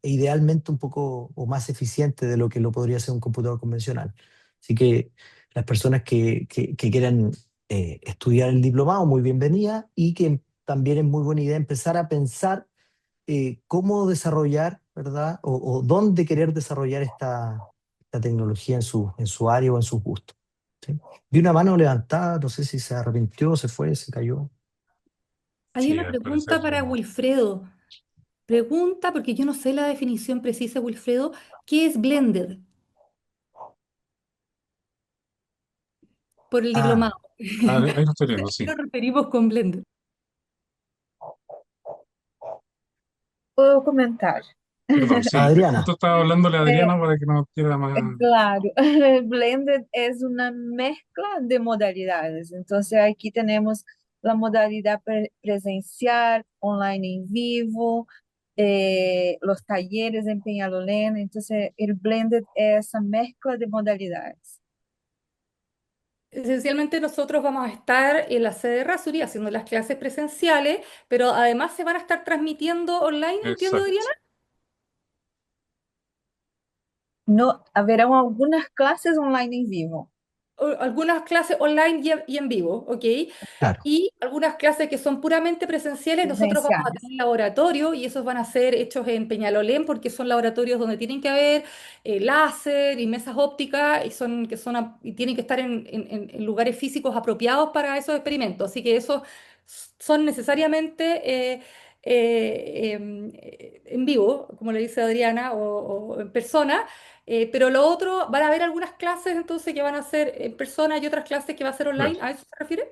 idealmente un poco o más eficiente de lo que lo podría hacer un computador convencional. Así que las personas que quieran estudiar el diplomado, muy bienvenidas, y que también es muy buena idea empezar a pensar cómo desarrollar, ¿verdad? O dónde querer desarrollar esta tecnología en su área o en sus gustos. ¿Sí? Vi una mano levantada, no sé si se arrepintió, se fue, se cayó.
Hay
Sí,
una
al parecer.
pregunta para Wilfredo. Pregunta, porque yo no sé la definición precisa, Wilfredo, ¿qué es blended por el
Ah,
diplomado?
Ahí lo estoy
¿A
viendo,
qué
sí.
nos referimos con blended?
Puedo comentar.
Perdón, sí. Justo
Adriana,
estaba hablándole a
Eh,
Adriana para que nos diera más.
claro, Blended es una mezcla de modalidades. Entonces aquí tenemos la modalidad presencial, online en vivo, los talleres en Peñalolén. Entonces, el blended es esa mezcla de modalidades.
Esencialmente nosotros vamos a estar en la sede de Rasuri haciendo las clases presenciales, pero además se van a estar transmitiendo online, entiendo, Adriana.
Exacto.
No, haverán algunas clases online en vivo.
Algunas clases online y en vivo, ¿ok?
Claro.
Y algunas clases que son puramente presenciales, nosotros vamos a
Presenciales.
tener laboratorio y esos van a ser hechos en Peñalolén porque son laboratorios donde tienen que haber láser y mesas ópticas y tienen que estar en lugares físicos apropiados para esos experimentos. Así que esos son necesariamente en vivo, como le dice Adriana, o en persona. Pero lo otro, van a haber algunas clases entonces que van a ser en persona y otras clases que va a ser online.
Claro,
¿A eso se refiere?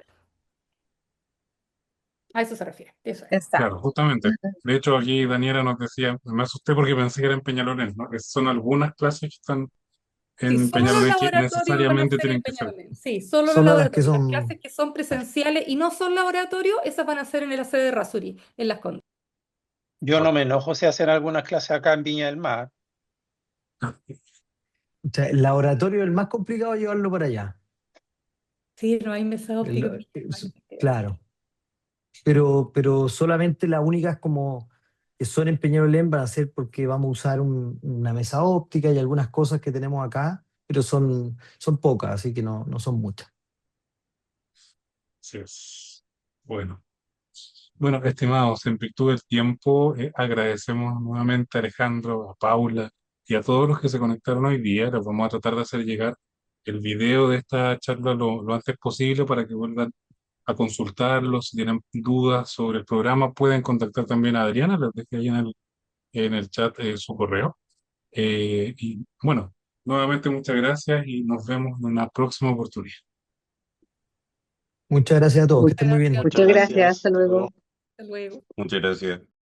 A eso se refiere, eso es.
Exacto.
claro, justamente. De hecho, aquí Daniela nos decía, me asusté porque pensé que era en Peñalolén, ¿no? Que son algunas clases que están
Sí,
en
solo los
Peñalolén que
laboratorios van a
necesariamente
ser en
tienen que ser.
Peñalolén. Sí, solo los
Solo las que
laboratorios. Las
son...
clases que son presenciales y no son laboratorios, esas van a ser en la sede de Rasuri, en Las Condes.
Yo no me enojo si hacen algunas clases acá en Viña del Mar.
O sea, el laboratorio es el más complicado llevarlo para allá.
Sí, no hay mesa óptica.
Claro, pero solamente las únicas como que son en Peñarolén van a ser porque vamos a usar una mesa óptica y algunas cosas que tenemos acá, pero son pocas, así que no son muchas.
Así es. Bueno. Bueno, estimados, en virtud del tiempo, agradecemos nuevamente a Alejandro, a Paula y a todos los que se conectaron hoy día. Les vamos a tratar de hacer llegar el video de esta charla lo antes posible para que vuelvan a consultarlo. Si tienen dudas sobre el programa, pueden contactar también a Adriana, les dejé ahí en el chat su correo. Y bueno, nuevamente muchas gracias y nos vemos en una próxima oportunidad.
Muchas gracias a todos, que
Muchas
estén muy bien.
gracias.
Muchas gracias, hasta luego.
Hasta luego.
Muchas gracias.